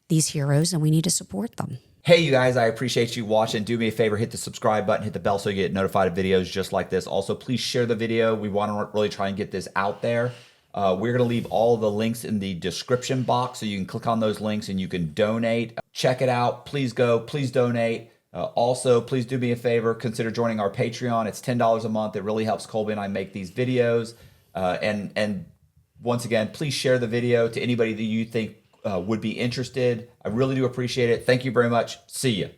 these heroes, and we need to support them. Hey, you guys, I appreciate you watching. Do me a favor, hit the subscribe button, hit the bell so you get notified of videos just like this. Also, please share the video. We want to really try and get this out there. We're going to leave all the links in the description box, so you can click on those links and you can donate. Check it out. Please go. Please donate. Also, please do me a favor. Consider joining our Patreon. It's $10 a month. It really helps Colby and I make these videos. And once again, please share the video to anybody that you think would be interested. I really do appreciate it. Thank you very much. See you.